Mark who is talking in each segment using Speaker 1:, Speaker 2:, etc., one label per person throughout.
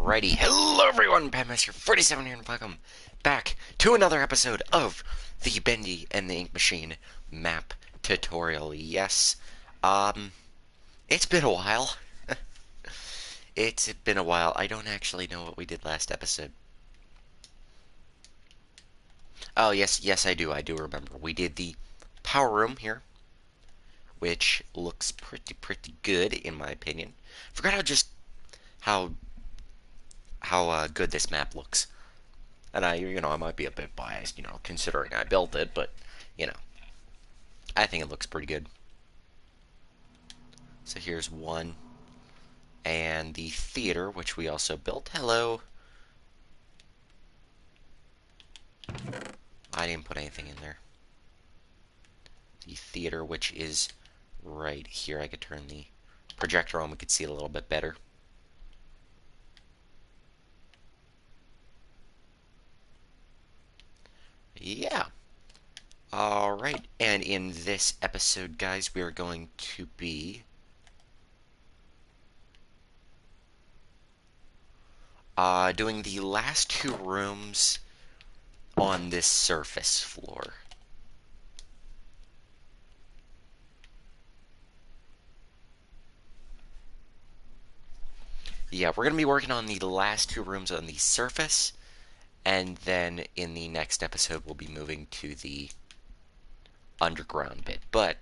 Speaker 1: Alrighty, hello everyone, Badmaster47 here, and welcome back to another episode of the Bendy and the Ink Machine map tutorial. Yes, it's been a while. It's been a while. I don't actually know what we did last episode. Oh, yes, I do remember. We did the power room here, which looks pretty good, in my opinion. Forgot how good this map looks. And I might be a bit biased, considering I built it, but, I think it looks pretty good. So here's one. And the theater, which we also built. Hello. I didn't put anything in there. The theater, which is right here. I could turn the projector on. We could see it a little bit better. Yeah. Alright, and in this episode, guys, we are going to be doing the last two rooms on this surface floor. Yeah, we're going to be working on the last two rooms on the surface, and then in the next episode we'll be moving to the underground bit. But,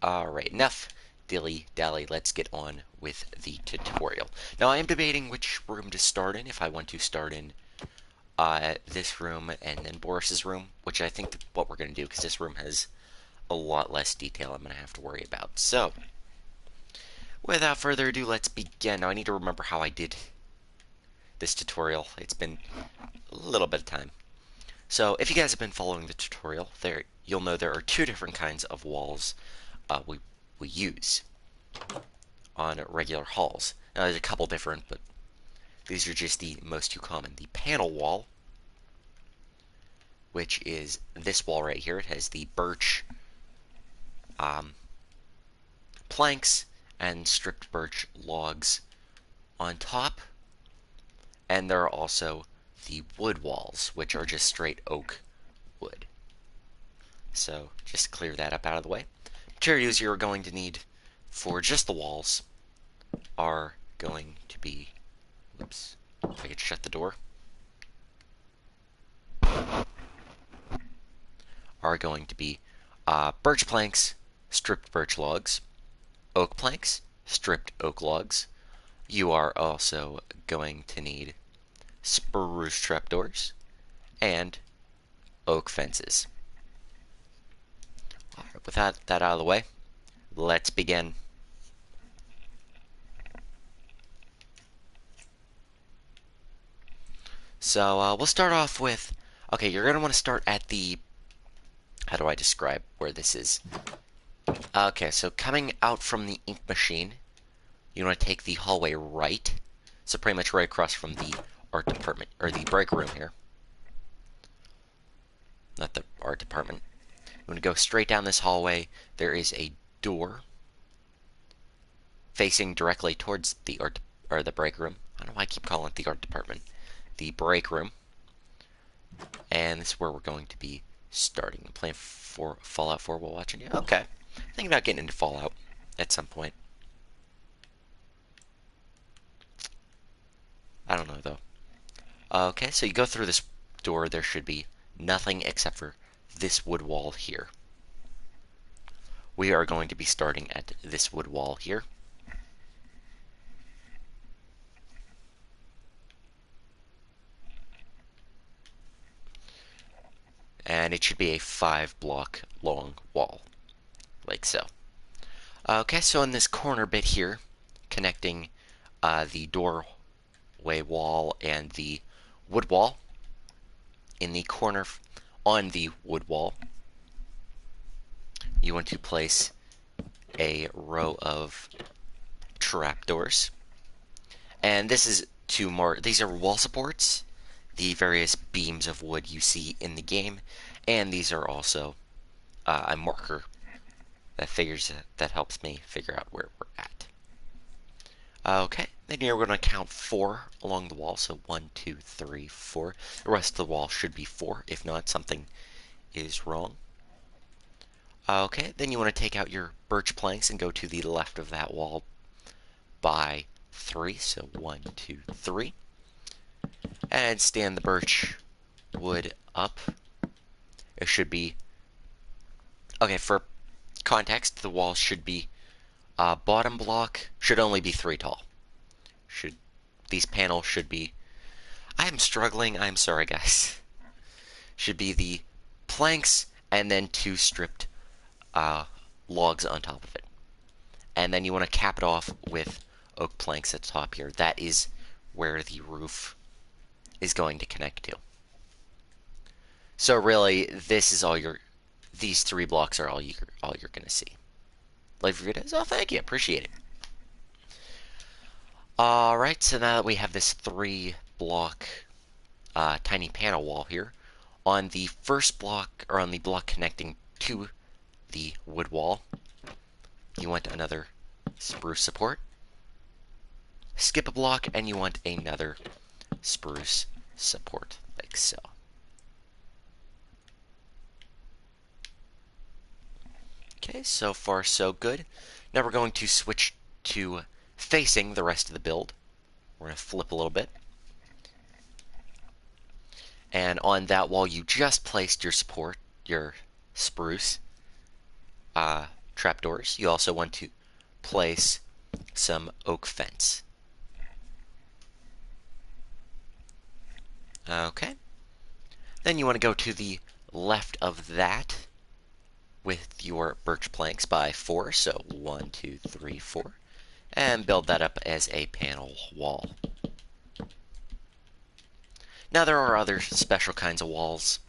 Speaker 1: alright, enough dilly-dally, let's get on with the tutorial. Now, I am debating which room to start in, if I want to start in this room and then Boris's room, which I think what we're going to do, because this room has a lot less detail I'm going to have to worry about. So, without further ado, let's begin. Now, I need to remember how I did this tutorial. It's been a little bit of time. So, if you guys have been following the tutorial, you'll know there are two different kinds of walls we use on regular halls. Now, there's a couple different, but these are just the most two common. The panel wall, which is this wall right here. It has the birch planks and stripped birch logs on top. And there are also the wood walls, which are just straight oak wood. So, just clear that up out of the way. Materials you're going to need for just the walls are going to be, whoops, if I could shut the door, are going to be birch planks, stripped birch logs, oak planks, stripped oak logs. You are also going to need spruce trapdoors and oak fences. Alright, with that out of the way, let's begin. So, we'll start off with, okay, you're going to want to start at the, how do I describe where this is? Okay, so coming out from the ink machine, you want to take the hallway right, so pretty much right across from the art department, or the break room here. Not the art department. You want to go straight down this hallway. There is a door facing directly towards the art, or the break room. I don't know why I keep calling it the art department. The break room. And this is where we're going to be starting. I'm playing for Fallout 4 while watching you. Okay. Thinking about getting into Fallout at some point. I don't know, though. Okay, so you go through this door. There should be nothing except for this wood wall here. We are going to be starting at this wood wall here. And it should be a 5-block long wall, like so. Okay, so in this corner bit here, connecting the doorway wall and the wood wall, in the corner on the wood wall, you want to place a row of trapdoors. And this is these are wall supports, the various beams of wood you see in the game, and these are also a marker that helps me figure out where we're at. Okay, Then you're going to count 4 along the wall. So 1, 2, 3, 4. The rest of the wall should be 4. If not, something is wrong. Okay, then you want to take out your birch planks and go to the left of that wall by 3. So 1, 2, 3. And stand the birch wood up. It should be... Okay, for context, the wall should be... bottom block should only be 3 tall. These panels should be... I am struggling. I'm sorry, guys. Should be the planks and then 2 stripped logs on top of it. And then you want to cap it off with oak planks at the top here. That is where the roof is going to connect to. So really, this is all these 3 blocks are all you're going to see. Like your videos? Oh, thank you. Appreciate it. Alright, so now that we have this 3-block tiny panel wall here, on the first block, or on the block connecting to the wood wall, you want another spruce support. Skip a block, and you want another spruce support, like so. Okay, so far so good. Now we're going to switch to facing the rest of the build. We're going to flip a little bit. And on that wall you just placed your support, your spruce trapdoors. You also want to place some oak fence. Okay. Then you want to go to the left of that with your birch planks by 4. So 1, 2, 3, 4. And build that up as a panel wall. Now there are other special kinds of walls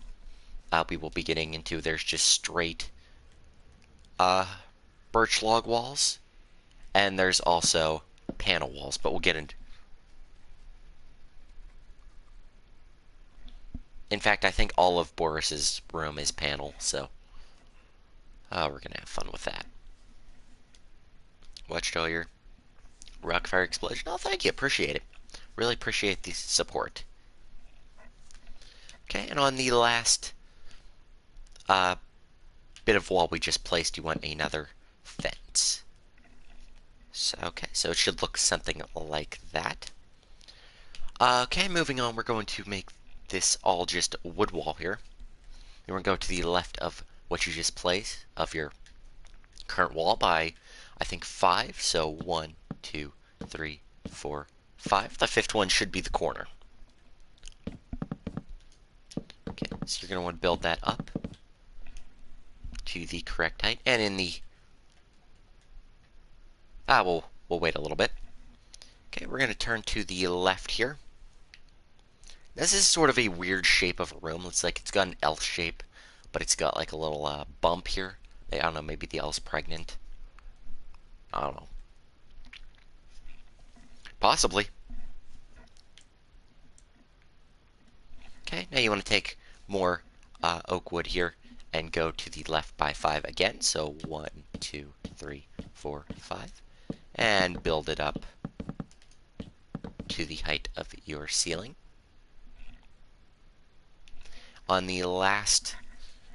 Speaker 1: we will be getting into. There's just straight birch log walls, and there's also panel walls, but we'll get into... In fact, I think all of Boris's room is panel, so we're going to have fun with that. Watched all your rockfire explosion. Oh, thank you. Appreciate it. Really appreciate the support. Okay, and on the last bit of wall we just placed, you want another fence. So, okay, so it should look something like that. Okay, moving on, we're going to make this all just wood wall here. We're going to go to the left of what you just placed, of your current wall by, I think, 5. So 1, 2, 3, 4, 5. The 5th one should be the corner. Okay, so you're going to want to build that up to the correct height. And in the... we'll wait a little bit. Okay, we're going to turn to the left here. This is sort of a weird shape of a room. Looks like it's got an L shape, but it's got like a little bump here. I don't know, maybe the L's pregnant. I don't know. Possibly. Okay, now you want to take more oak wood here and go to the left by 5 again. So 1, 2, 3, 4, 5. And build it up to the height of your ceiling. On the last,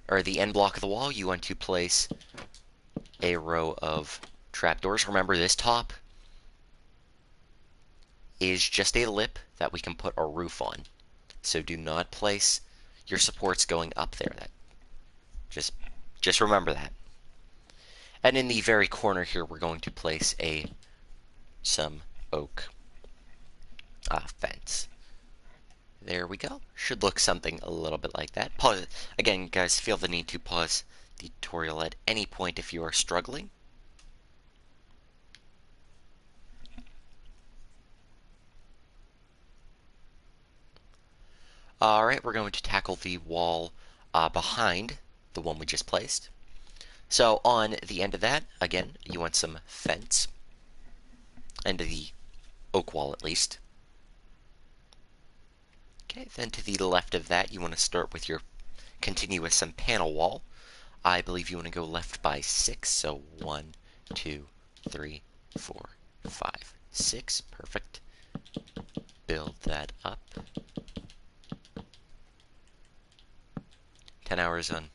Speaker 1: or the end block of the wall, you want to place a row of trapdoors. Remember, this top is just a lip that we can put our roof on. So do not place your supports going up there. That just remember that. And in the very corner here, we're going to place some oak fence. There we go. Should look something a little bit like that. Pause. Again, guys, feel the need to pause the tutorial at any point if you are struggling. Alright, we're going to tackle the wall behind the one we just placed. So on the end of that, again, you want some fence. End of the oak wall, at least. Okay, then to the left of that, you want to start with continue with some panel wall. I believe you want to go left by 6, so 1, 2, 3, 4, 5, 6. Perfect. build that up. 10 hours on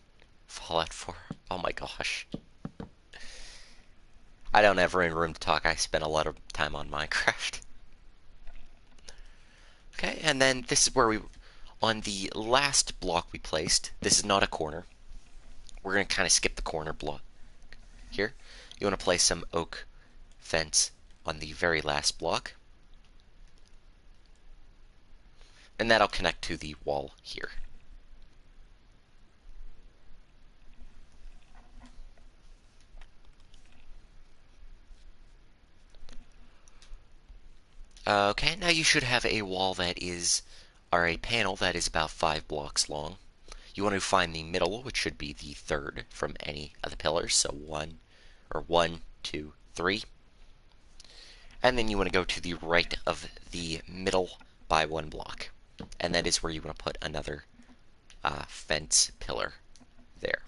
Speaker 1: Fallout 4. Oh my gosh. I don't have room to talk. I spent a lot of time on Minecraft. Okay, and then this is where on the last block we placed, this is not a corner. We're going to kind of skip the corner block here. You want to place some oak fence on the very last block. And that'll connect to the wall here. Okay, now you should have a wall that is, or a panel that is about 5 blocks long. You want to find the middle, which should be the third from any of the pillars. So 1, 2, 3. And then you want to go to the right of the middle by 1 block. And that is where you want to put another fence pillar there.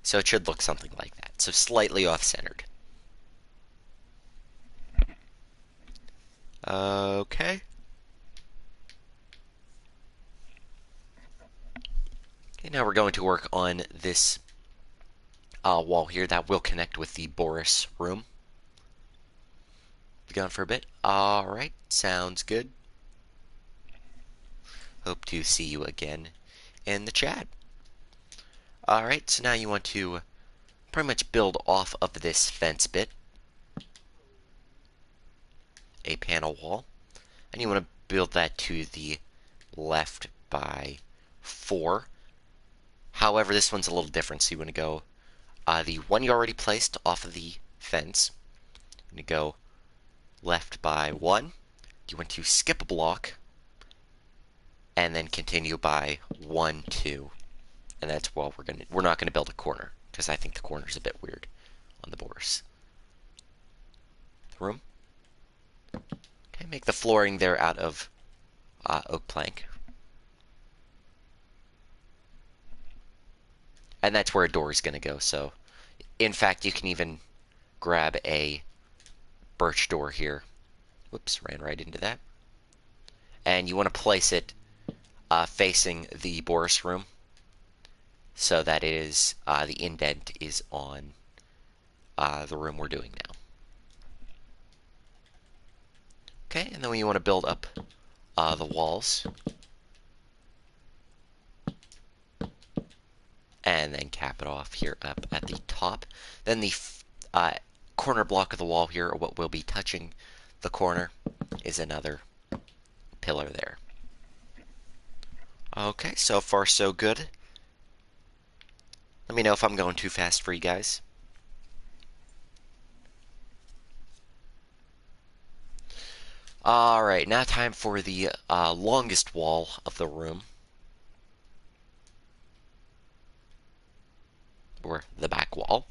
Speaker 1: So it should look something like that. So slightly off-centered. Okay. Okay, now we're going to work on this wall here that will connect with the Boris room. Be gone for a bit. Alright, sounds good. Hope to see you again in the chat. Alright, so now you want to pretty much build off of this fence bit a panel wall, and you want to build that to the left by 4. However, this one's a little different, so you want to go the one you already placed off of the fence. You want to go left by 1. You want to skip a block, and then continue by 1, 2, and that's well we're not gonna build a corner because I think the corner's a bit weird on the Boris room. Okay, make the flooring there out of oak plank. And that's where a door is going to go. So, in fact, you can even grab a birch door here. Whoops, ran right into that. And you want to place it facing the Boris room so that it is the indent is on the room we're doing now. Okay, and then you want to build up the walls. And then cap it off here up at the top. Then the corner block of the wall here, or what will be touching the corner, is another pillar there. Okay, so far so good. Let me know if I'm going too fast for you guys. Alright, now time for the longest wall of the room. Or the back wall.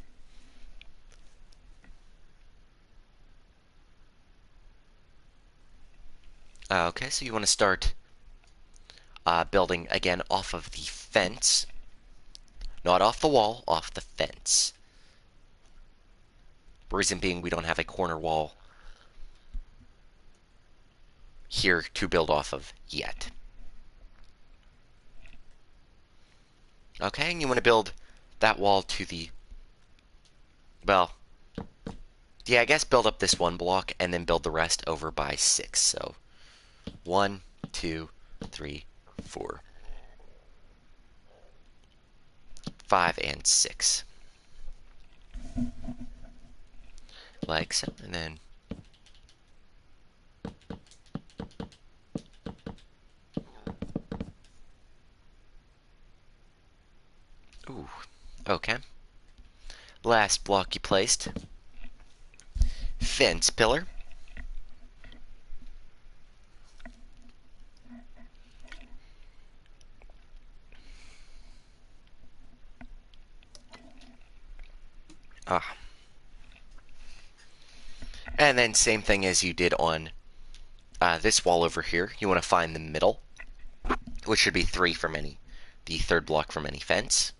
Speaker 1: Okay, so you want to start building again off of the fence. Not off the wall, off the fence. Reason being, we don't have a corner wall here to build off of yet. Okay, and you want to build that wall to the, well, yeah, I guess build up this 1 block and then build the rest over by 6. So 1, 2, 3, 4, 5, and 6. Like so, and then ooh, okay. Last block you placed. Fence pillar. And then same thing as you did on this wall over here. You want to find the middle, which should be 3 from the third block from any fence.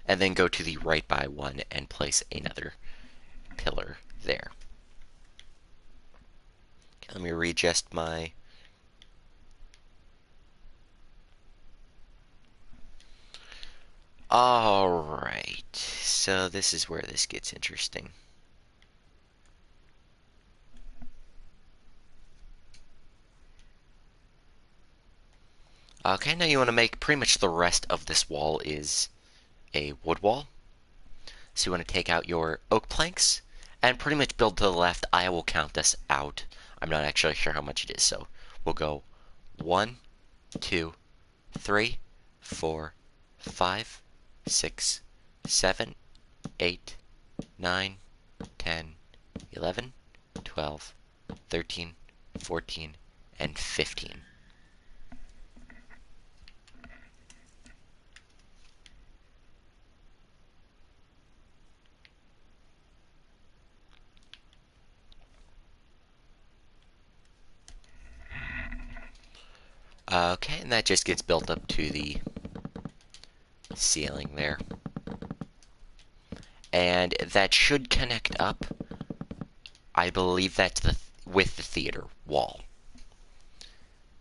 Speaker 1: And then go to the right by 1 and place another pillar there. Let me readjust my... Alright, so this is where this gets interesting. Okay, now you want to make pretty much the rest of this wall is a wood wall. So you want to take out your oak planks and pretty much build to the left. I will count this out. I'm not actually sure how much it is, so we'll go 1, 2, 3, 4, 5, 6, 7, 8, 9, 10, 11, 12, 13, 14, and 15. Okay, and that just gets built up to the ceiling there. And that should connect up. I believe that's with the theater wall.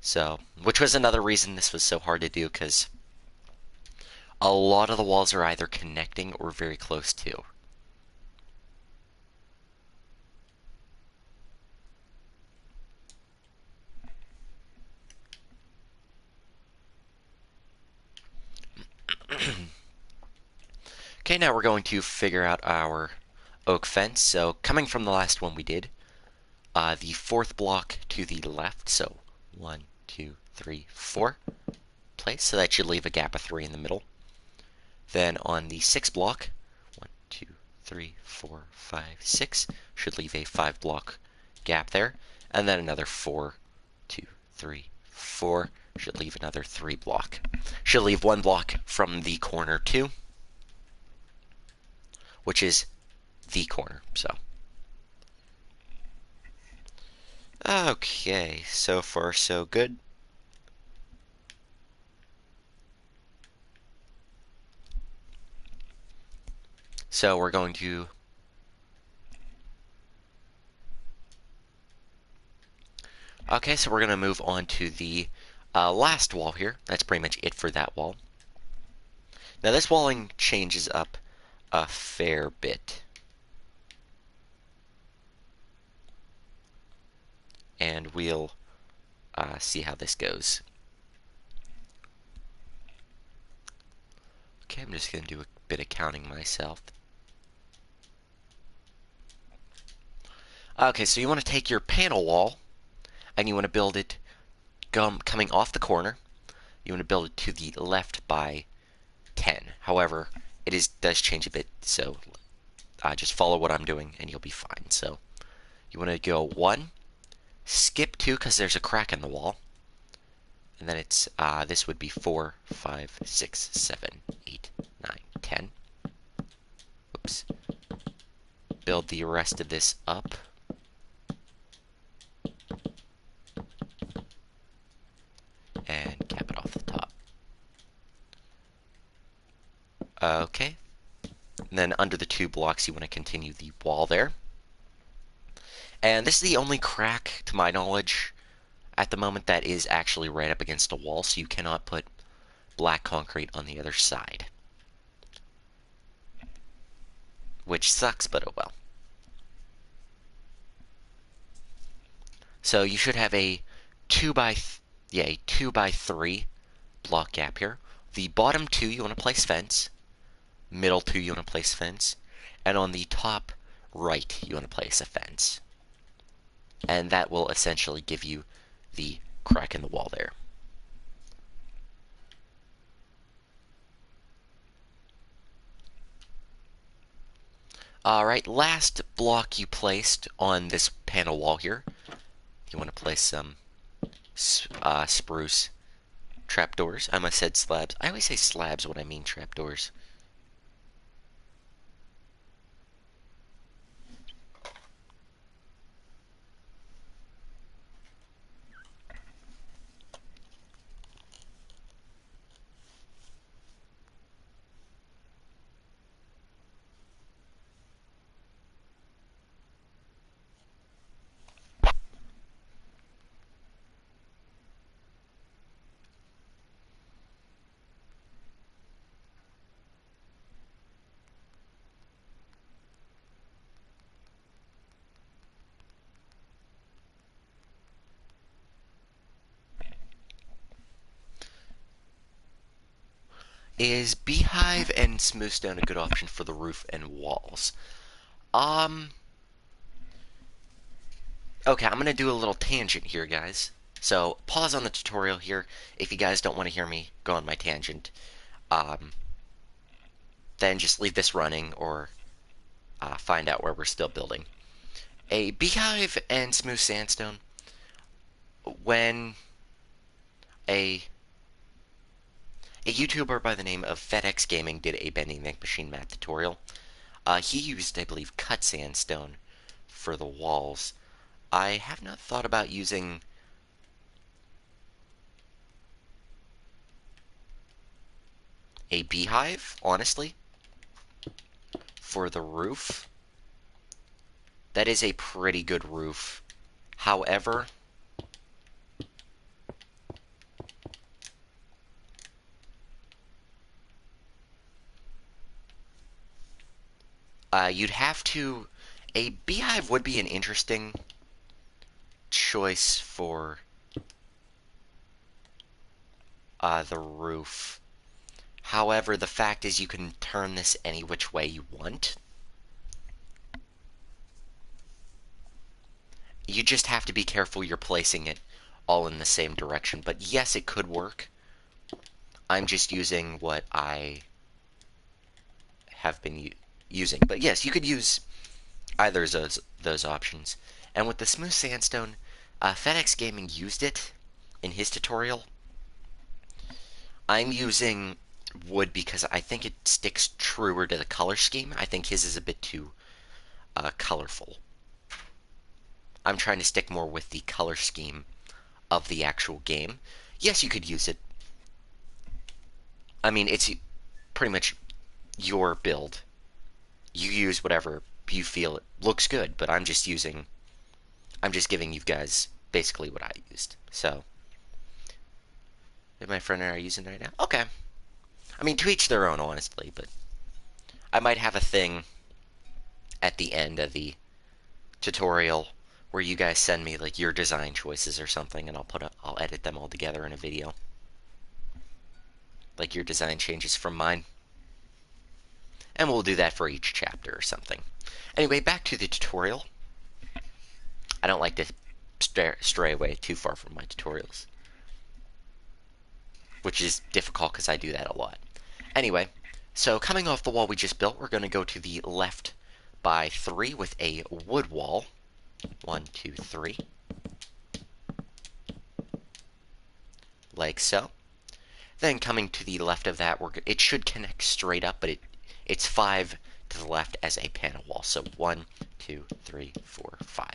Speaker 1: So, which was another reason this was so hard to do, because a lot of the walls are either connecting or very close to. Okay, now we're going to figure out our oak fence. So, coming from the last one we did, the fourth block to the left, so 1, 2, 3, 4 place, so that should leave a gap of 3 in the middle. Then on the sixth block, 1, 2, 3, 4, 5, 6, should leave a 5 block gap there. And then another 4, 2, 3, 4, should leave another 3 block. Should leave 1 block from the corner too, which is the corner, so. Okay, so far so good. So we're going to... Okay, so we're going to move on to the last wall here. That's pretty much it for that wall. Now this walling changes up a fair bit. And we'll see how this goes. Okay, I'm just going to do a bit of counting myself. Okay, so you want to take your panel wall, and you want to build it coming off the corner. You want to build it to the left by 10. However, does change a bit, so just follow what I'm doing, and you'll be fine. So you want to go 1, skip 2, because there's a crack in the wall. And then it's, this would be 4, 5, 6, 7, 8, 9, 10. Oops. Build the rest of this up. And cap it off the top. Okay. And then under the 2 blocks, you want to continue the wall there. And this is the only crack, to my knowledge, at the moment that is actually right up against a wall, so you cannot put black concrete on the other side. Which sucks, but oh well. So you should have a 2 by 3 block gap here. The bottom 2 you want to place fence, middle 2 you want to place fence, and on the top right you want to place a fence. And that will essentially give you the crack in the wall there. Alright, last block you placed on this panel wall here. You want to place some spruce trapdoors. I almost said slabs. I always say slabs when I mean trapdoors. Is beehive and smooth stone a good option for the roof and walls? Um, okay, I'm gonna do a little tangent here, guys. So, pause on the tutorial here. If you guys don't want to hear me go on my tangent, um, then just leave this running or find out where we're still building. A beehive and smooth sandstone, when a a YouTuber by the name of FedEx Gaming did a bending make machine map tutorial, he used, I believe, cut sandstone for the walls. I have not thought about using a beehive, honestly, for the roof. That is a pretty good roof. However, you'd have to... A beehive would be an interesting choice for the roof. However, the fact is you can turn this any which way you want. You just have to be careful you're placing it all in the same direction. But yes, it could work. I'm just using what I have been using. But yes, you could use either of those options. And with the smooth sandstone, FedEx Gaming used it in his tutorial. I'm using wood because I think it sticks truer to the color scheme. I think his is a bit too colorful. I'm trying to stick more with the color scheme of the actual game. Yes, you could use it. I mean, it's pretty much your build. You use whatever you feel it looks good, but I'm just giving you guys basically what I used. So, my friend and I are using it right now. Okay. I mean, to each their own, honestly, but I might have a thing at the end of the tutorial where you guys send me like your design choices or something, and I'll edit them all together in a video. Like your design changes from mine. And we'll do that for each chapter or something. Anyway, back to the tutorial. I don't like to stray away too far from my tutorials, which is difficult because I do that a lot. Anyway, so coming off the wall we just built, we're going to go to the left by 3 with a wood wall. 1, 2, 3. Like so. Then coming to the left of that, it should connect straight up, but it's 5 to the left as a panel wall. So 1, 2, 3, 4, 5.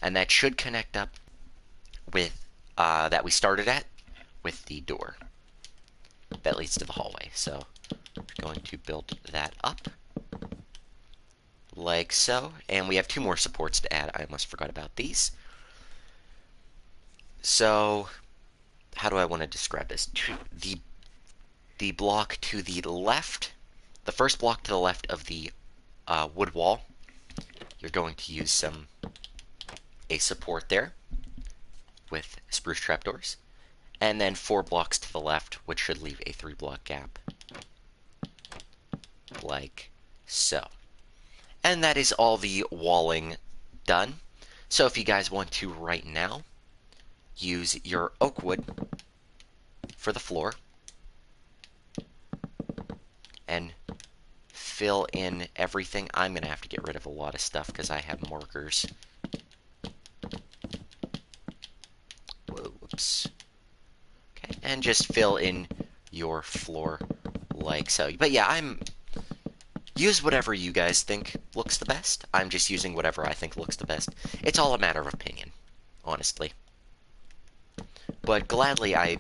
Speaker 1: And that should connect up with that we started at with the door that leads to the hallway. So we're going to build that up like so. And we have 2 more supports to add. I almost forgot about these. So how do I want to describe this? The block to the left, the first block to the left of the wood wall, you're going to use a support there with spruce trapdoors, and then 4 blocks to the left, which should leave a 3-block gap, like so. And that is all the walling done. So if you guys want to right now use your oak wood for the floor and fill in everything. I'm going to have to get rid of a lot of stuff because I have markers. Whoa, whoops. Okay, and just fill in your floor like so. But yeah, use whatever you guys think looks the best. I'm just using whatever I think looks the best. It's all a matter of opinion, honestly. But gladly, I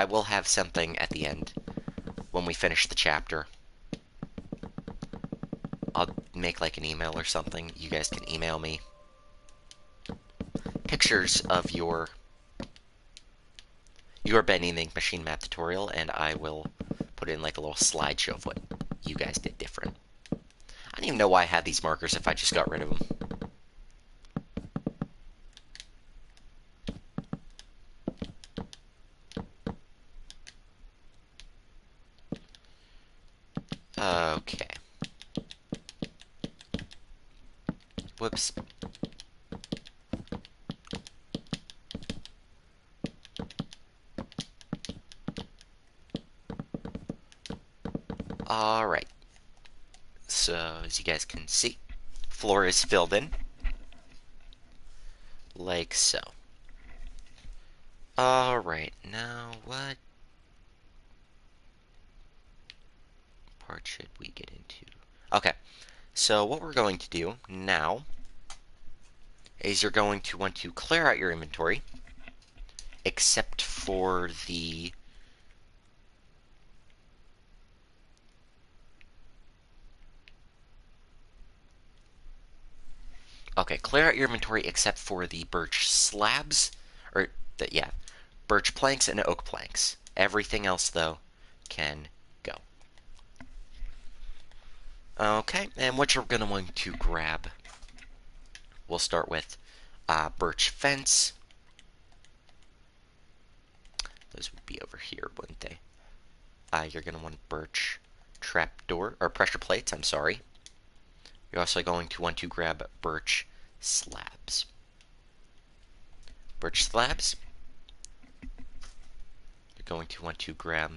Speaker 1: will have something at the end when we finish the chapter. I'll make like an email or something. You guys can email me pictures of your bending the machine map tutorial, and I will put in like a little slideshow of what you guys did different. I don't even know why I had these markers if I just got rid of them. Okay. Whoops. Alright. So, as you guys can see, floor is filled in. Like so. Alright, now what part should we get into? Okay, so what we're going to do now is you're going to want to clear out your inventory, except for the... Okay, clear out your inventory except for the birch slabs, or, yeah, birch planks and oak planks. Everything else, though, can go. Okay, and what you're going to want to grab, we'll start with birch fence. Those would be over here, wouldn't they? You're going to want birch trapdoor, or pressure plates, I'm sorry. You're also going to want to grab birch slabs. Birch slabs. You're going to want to grab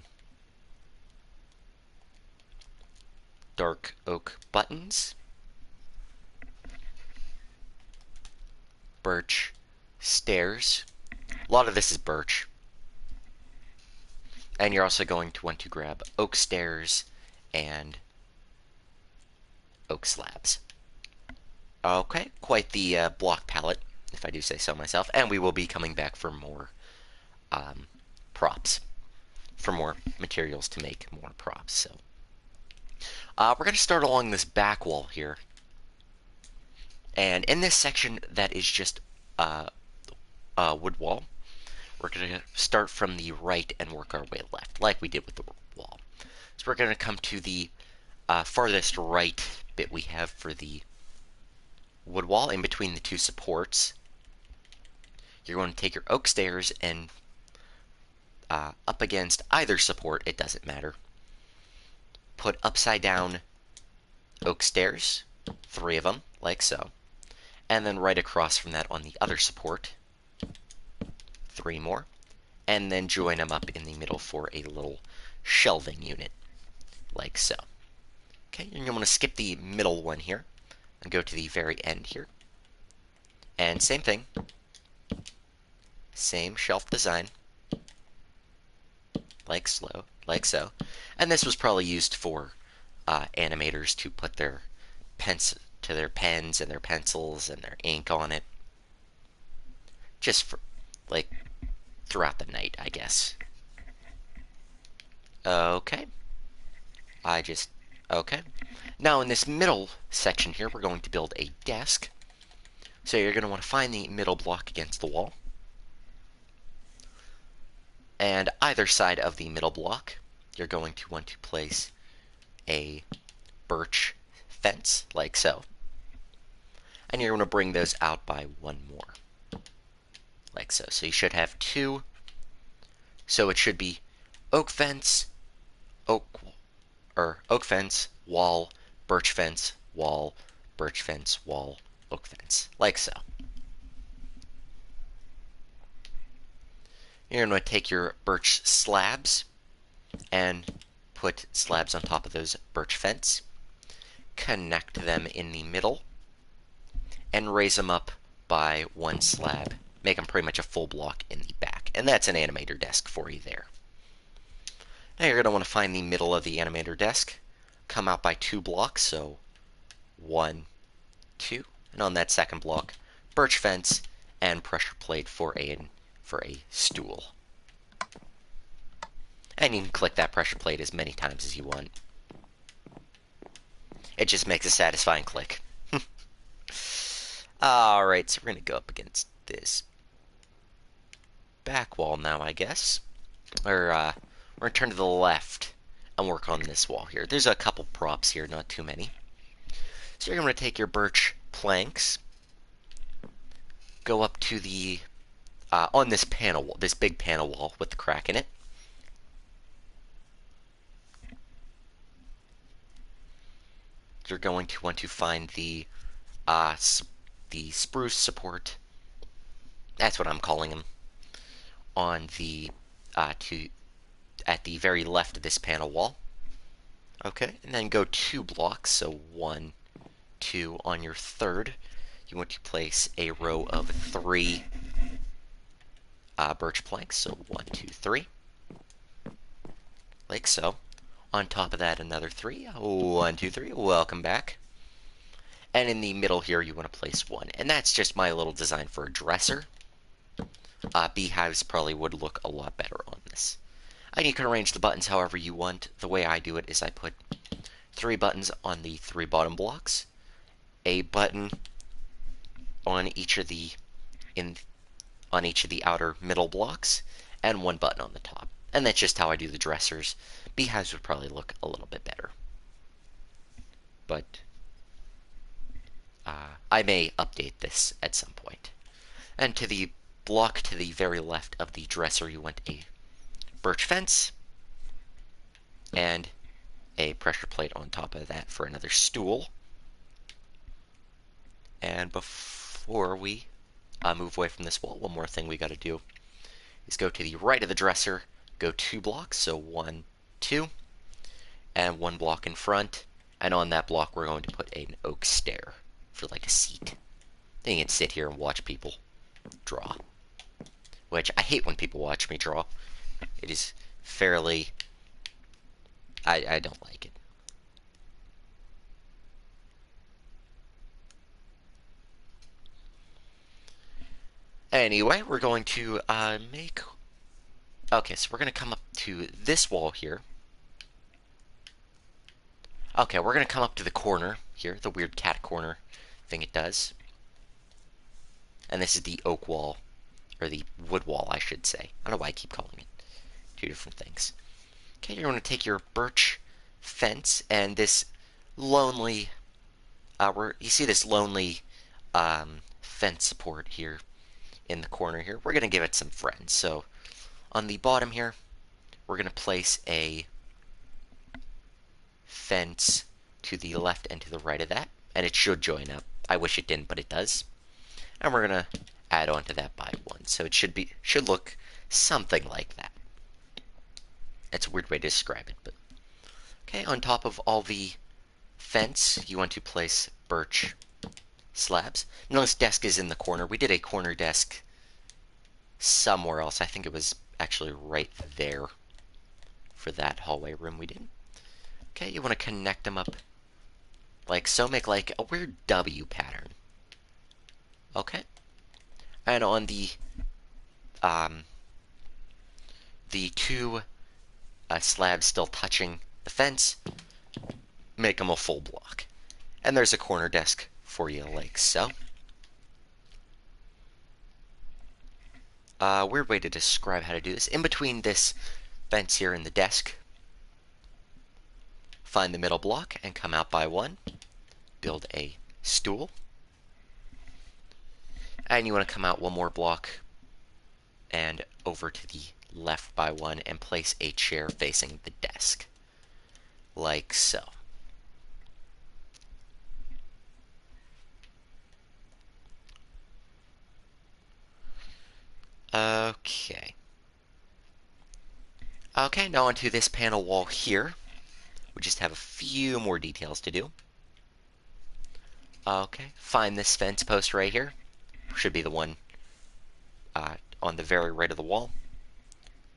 Speaker 1: dark oak buttons. Birch stairs. A lot of this is birch. And you're also going to want to grab oak stairs and oak slabs. Okay, quite the block palette, if I do say so myself. And we will be coming back for more props, for more materials to make more props. So we're going to start along this back wall here. And in this section that is just wood wall, we're going to start from the right and work our way left, like we did with the wall. So we're going to come to the farthest right bit we have for the wood wall in between the two supports. You're going to take your oak stairs and up against either support, it doesn't matter. Put upside down oak stairs, 3 of them, like so. And then right across from that on the other support, 3 more. And then join them up in the middle for a little shelving unit, like so. Okay, and you want to skip the middle one here and go to the very end here. And same thing. Same shelf design. Like so. And this was probably used for animators to put their pens and their pencils and their ink on it. Just for, like, throughout the night, I guess. Okay. Okay. Now in this middle section here, we're going to build a desk. So you're going to want to find the middle block against the wall. And either side of the middle block, you're going to want to place a birch fence, like so. And you're going to bring those out by 1 more, like so. So you should have 2. So it should be oak fence, oak fence, wall, birch fence, wall, birch fence, wall, oak fence, like so. You're going to take your birch slabs and put slabs on top of those birch fence, connect them in the middle, and raise them up by 1 slab. Make them pretty much a full block in the back. And that's an animator desk for you there. Now you're going to want to find the middle of the animator desk, come out by 2 blocks, so 1, 2, and on that second block, birch fence and pressure plate for a stool. And you can click that pressure plate as many times as you want. It just makes a satisfying click. Alright, so we're going to go up against this back wall now, I guess. Or, we're going to turn to the left and work on this wall here. There's a couple props here, not too many. So you're going to take your birch planks, go up to the, on this panel wall, this big panel wall with the crack in it. you're going to want to find the spruce support. That's what I'm calling them. On the to at the very left of this panel wall. Okay, and then go 2 blocks, so 1, 2 on your third. You want to place a row of 3 birch planks, so 1, 2, 3, like so. On top of that, another 3. 1, 2, 3. Welcome back. And in the middle here, you want to place 1. And that's just my little design for a dresser. Beehives probably would look a lot better on this. And you can arrange the buttons however you want. The way I do it is I put 3 buttons on the 3 bottom blocks, a button on each of the outer middle blocks, and 1 button on the top. And that's just how I do the dressers. Beehives would probably look a little bit better. But I may update this at some point. And to the block to the very left of the dresser, you want a birch fence and a pressure plate on top of that for another stool. And before we move away from this wall, one more thing we got to do is go to the right of the dresser, go 2 blocks, so 1, 2, and 1 block in front, and on that block we're going to put an oak stair for like a seat. Then you can sit here and watch people draw, which I hate when people watch me draw. It is fairly... I don't like it. Anyway, we're going to make... Okay, so we're going to come up to this wall here. Okay, we're going to come up to the corner here, the weird cat corner thing it does. And this is the oak wall, or the wood wall, I should say. I don't know why I keep calling it 2 different things. Okay, you're going to take your birch fence and this lonely, you see this lonely fence support here in the corner here. We're going to give it some friends. So on the bottom here, we're going to place a fence to the left and to the right of that, and it should join up. I wish it didn't, but it does. And we're going to add on to that by 1. So it should look something like that. That's a weird way to describe it, but okay, on top of all the fence, you want to place birch slabs. Now this desk is in the corner. We did a corner desk somewhere else. I think it was actually right there for that hallway room we did. Okay, you want to connect them up like so, make like a weird W pattern. Okay, and on the 2 slabs still touching the fence, make them a full block. And there's a corner desk for you like so. Weird way to describe how to do this. In between this fence here and the desk, find the middle block and come out by 1. Build a stool. And you want to come out 1 more block and over to the left by 1 and place a chair facing the desk. Like so. Okay. Okay, now onto this panel wall here. We just have a few more details to do. Okay, find this fence post right here. Should be the one on the very right of the wall.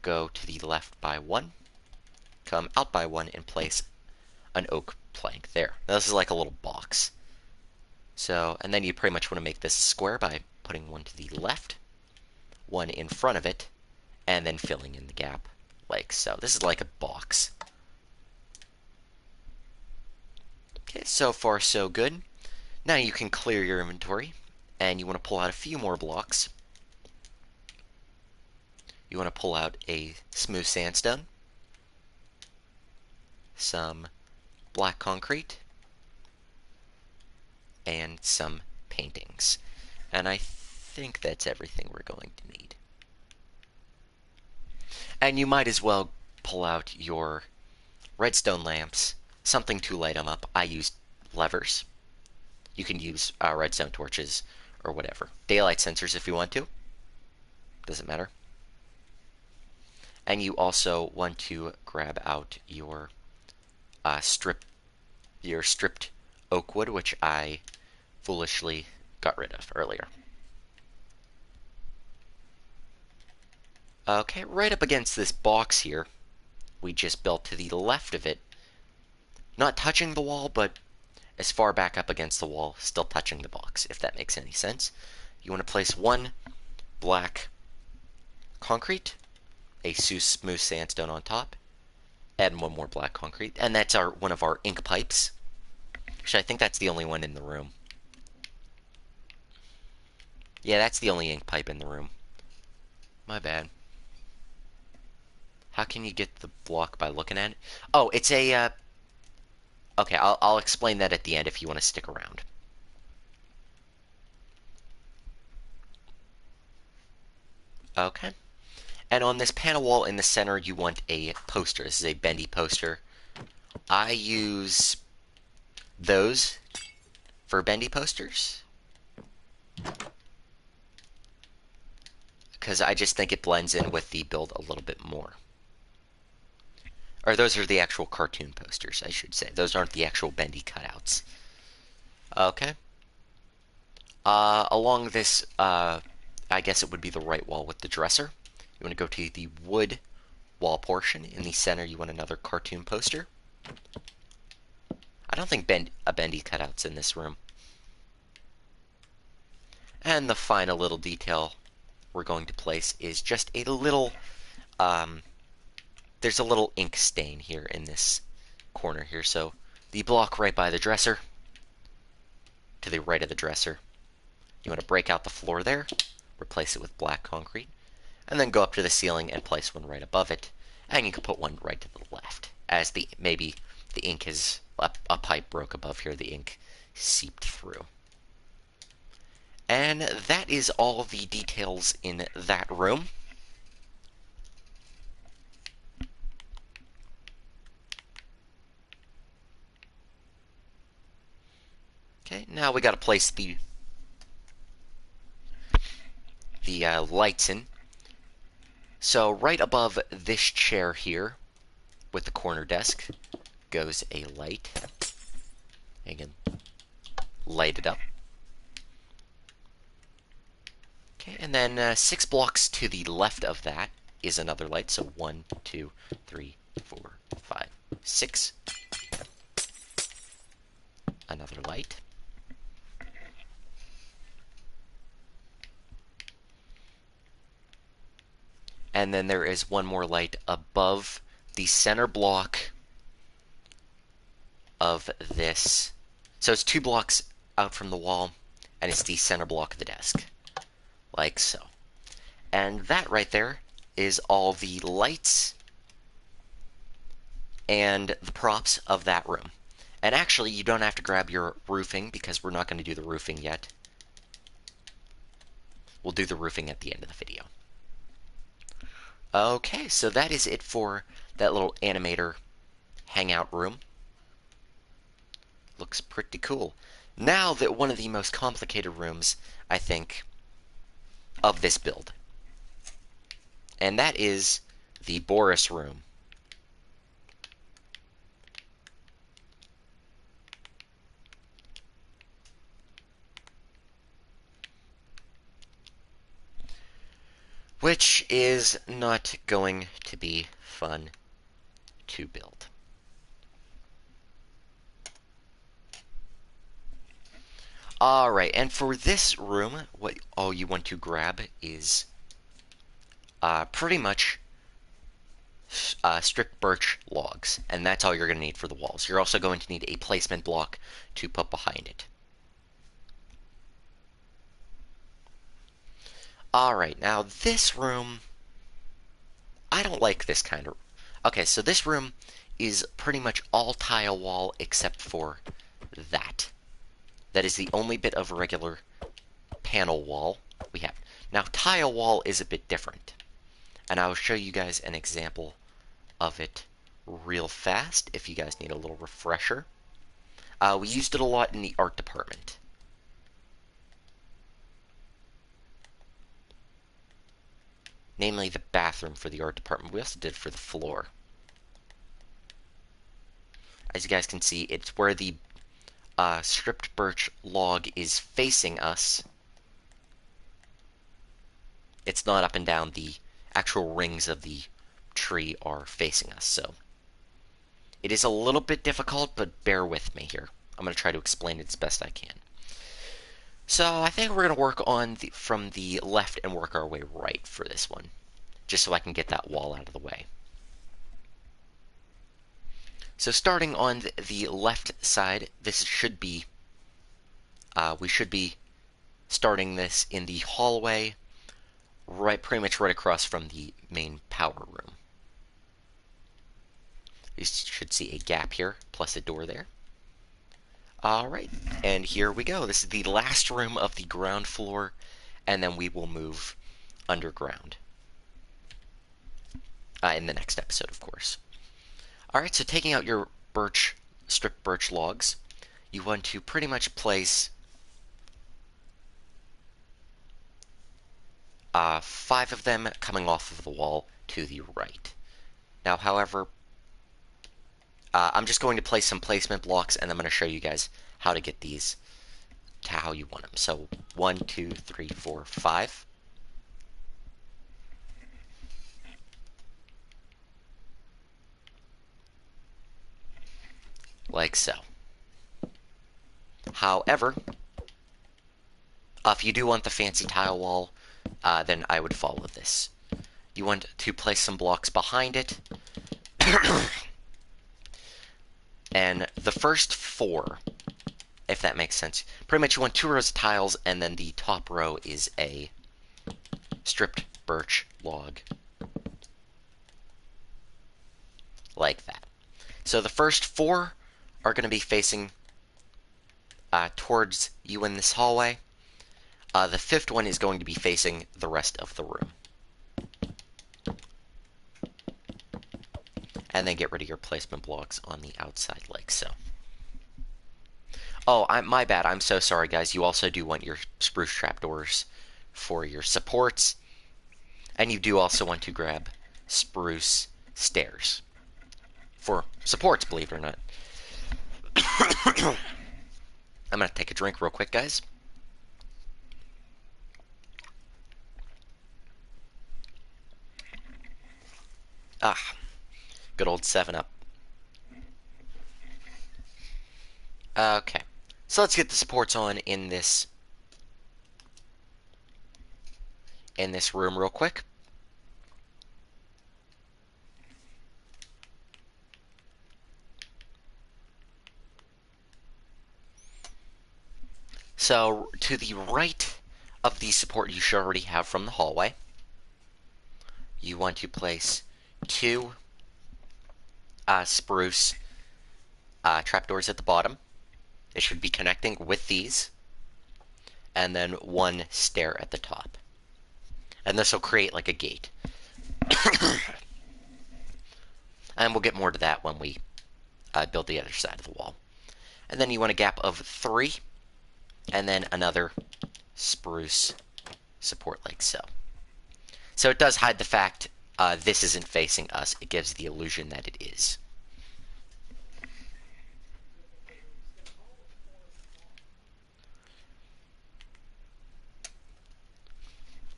Speaker 1: Go to the left by 1. Come out by 1 and place an oak plank there. Now this is like a little box. So, and then you pretty much want to make this a square by putting 1 to the left, 1 in front of it, and then filling in the gap like so. This is like a box. Okay, so far so good. Now you can clear your inventory, and you want to pull out a few more blocks. You want to pull out a smooth sandstone, some black concrete, and some paintings. And I think that's everything we're going to need. And you might as well pull out your redstone lamps, something to light them up. I used levers. You can use redstone torches or whatever. Daylight sensors if you want to. Doesn't matter. And you also want to grab out your stripped oak wood, which I foolishly got rid of earlier. Okay, right up against this box here, we just built to the left of it. Not touching the wall, but as far back up against the wall, still touching the box, if that makes any sense. You want to place one black concrete, a smooth sandstone on top, and one more black concrete, and that's one of our ink pipes. Actually, I think that's the only one in the room. Yeah, that's the only ink pipe in the room. My bad. How can you get the block by looking at it? Oh, it's a, okay, I'll explain that at the end if you want to stick around. Okay. And on this panel wall in the center, you want a poster. This is a Bendy poster. I use those for Bendy posters because I just think it blends in with the build a little bit more. Or those are the actual cartoon posters, I should say. Those aren't the actual Bendy cutouts. Okay. Along this, I guess it would be the right wall with the dresser. You want to go to the wood wall portion. In the center, you want another cartoon poster. I don't think a Bendy cutout's in this room. And the final little detail we're going to place is just a little, there's a little ink stain here in this corner here. So the block right by the dresser, to the right of the dresser, you want to break out the floor there, replace it with black concrete, and then go up to the ceiling and place one right above it. And you can put one right to the left, as maybe the ink is, a pipe broke above here, the ink seeped through. And that is all the details in that room. Okay, now we got to place the lights in. So right above this chair here, with the corner desk, goes a light. You can light it up. Okay, and then 6 blocks to the left of that is another light. So 1, 2, 3, 4, 5, 6. Another light. And then there is one more light above the center block of this. So it's 2 blocks out from the wall, and it's the center block of the desk. Like so. And that right there is all the lights and the props of that room. And actually, you don't have to grab your roofing, because we're not going to do the roofing yet. We'll do the roofing at the end of the video. Okay, so that is it for that little animator hangout room. Looks pretty cool. Now that one of the most complicated rooms, I think, of this build. And that is the Boris room. Which is not going to be fun to build. Alright, and for this room, what all you want to grab is pretty much stripped birch logs, and that's all you're going to need for the walls. You're also going to need a placement block to put behind it. Alright, now this room, I don't like this kind of... Okay, so this room is pretty much all tile wall except for that. That is the only bit of regular panel wall we have. Now, tile wall is a bit different, and I will show you guys an example of it real fast if you guys need a little refresher. We used it a lot in the art department. Namely, the bathroom for the art department. We also did it for the floor. As you guys can see, it's where the stripped birch log is facing us. It's not up and down. The actual rings of the tree are facing us, so it is a little bit difficult, but bear with me here. I'm going to try to explain it as best I can. So I think we're going to work on from the left and work our way right for this one, just so I can get that wall out of the way. So starting on the left side, this should be, we should be starting this in the hallway, pretty much right across from the main power room. You should see a gap here, plus a door there. Alright, and here we go. This is the last room of the ground floor, and then we will move underground. In the next episode, of course. Alright, so taking out your stripped birch logs, you want to pretty much place 5 of them coming off of the wall to the right. Now, however, I'm just going to place some placement blocks, and I'm going to show you guys how to get these to how you want them. So 1, 2, 3, 4, 5. Like so. However, if you do want the fancy tile wall, then I would follow this. You want to place some blocks behind it. And the first 4, if that makes sense, pretty much you want 2 rows of tiles, and then the top row is a stripped birch log. Like that. So the first 4 are going to be facing towards you in this hallway. The 5th one is going to be facing the rest of the room. And then get rid of your placement blocks on the outside like so. Oh, my bad. I'm so sorry, guys. You also do want your spruce trapdoors for your supports. And you do also want to grab spruce stairs for supports, believe it or not. I'm going to take a drink real quick, guys. Good old 7-Up. Okay. So let's get the supports on in this room real quick. So, to the right of the support you should already have from the hallway, you want to place 2 spruce trapdoors at the bottom. It should be connecting with these, and then 1 stair at the top. And this will create like a gate. And we'll get more to that when we build the other side of the wall. And then you want a gap of 3, and then another spruce support like so. So it does hide the fact this isn't facing us. It gives the illusion that it is.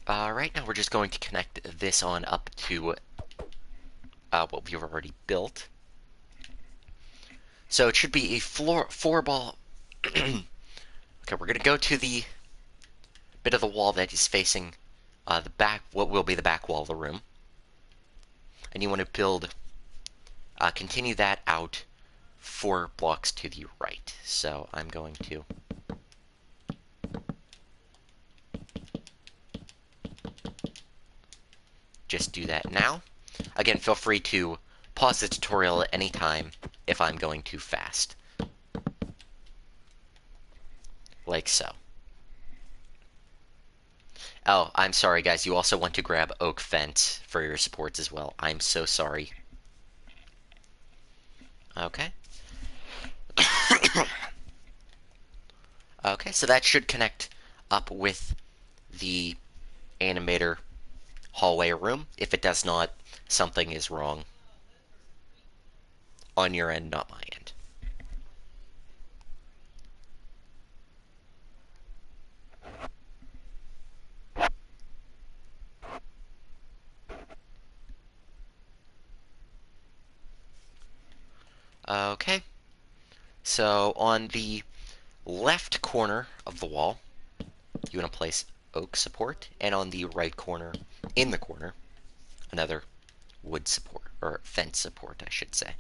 Speaker 1: Right now we're just going to connect this on up to what we've already built. So it should be a 4-ball. Okay, we're going to go to the bit of the wall that is facing the back, what will be the back wall of the room. And you want to build, continue that out 4 blocks to the right. So I'm going to just do that now. Again, feel free to pause the tutorial at any time if I'm going too fast. Like so. Oh, I'm sorry, guys. You also want to grab oak fence for your supports as well. I'm so sorry. Okay. Okay, so that should connect up with the animator hallway room. If it does not, something is wrong on your end, not my end. Okay, so on the left corner of the wall, you want to place oak support, and on the right corner, in the corner, another wood support, or fence support, I should say.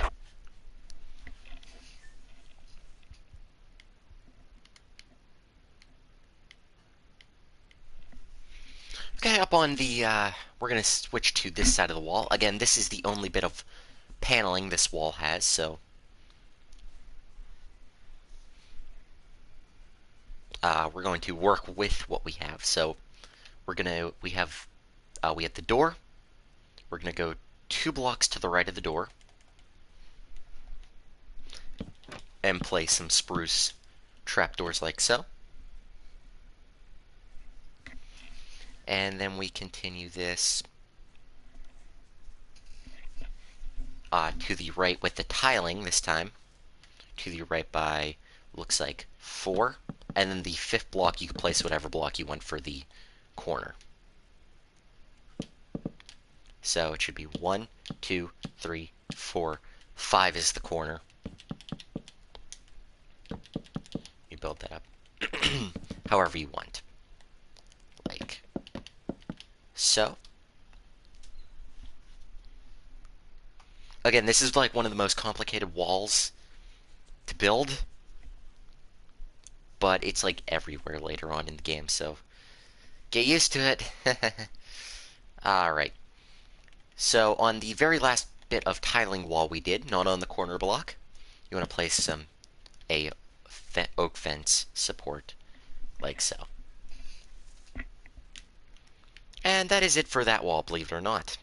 Speaker 1: Okay, up on the, we're going to switch to this side of the wall. Again, this is the only bit of paneling this wall has, so we're going to work with what we have. So we have the door. We're going to go 2 blocks to the right of the door and place some spruce trapdoors like so. And then we continue this to the right with the tiling this time. To the right by, looks like 4. And then the 5th block, you can place whatever block you want for the corner. So it should be 1, 2, 3, 4, 5 is the corner. You build that up however you want. Like so. Again, this is like one of the most complicated walls to build, but it's like everywhere later on in the game, so get used to it. Alright. So on the very last bit of tiling wall we did, not on the corner block, you want to place a oak fence support, like so. And that is it for that wall, believe it or not.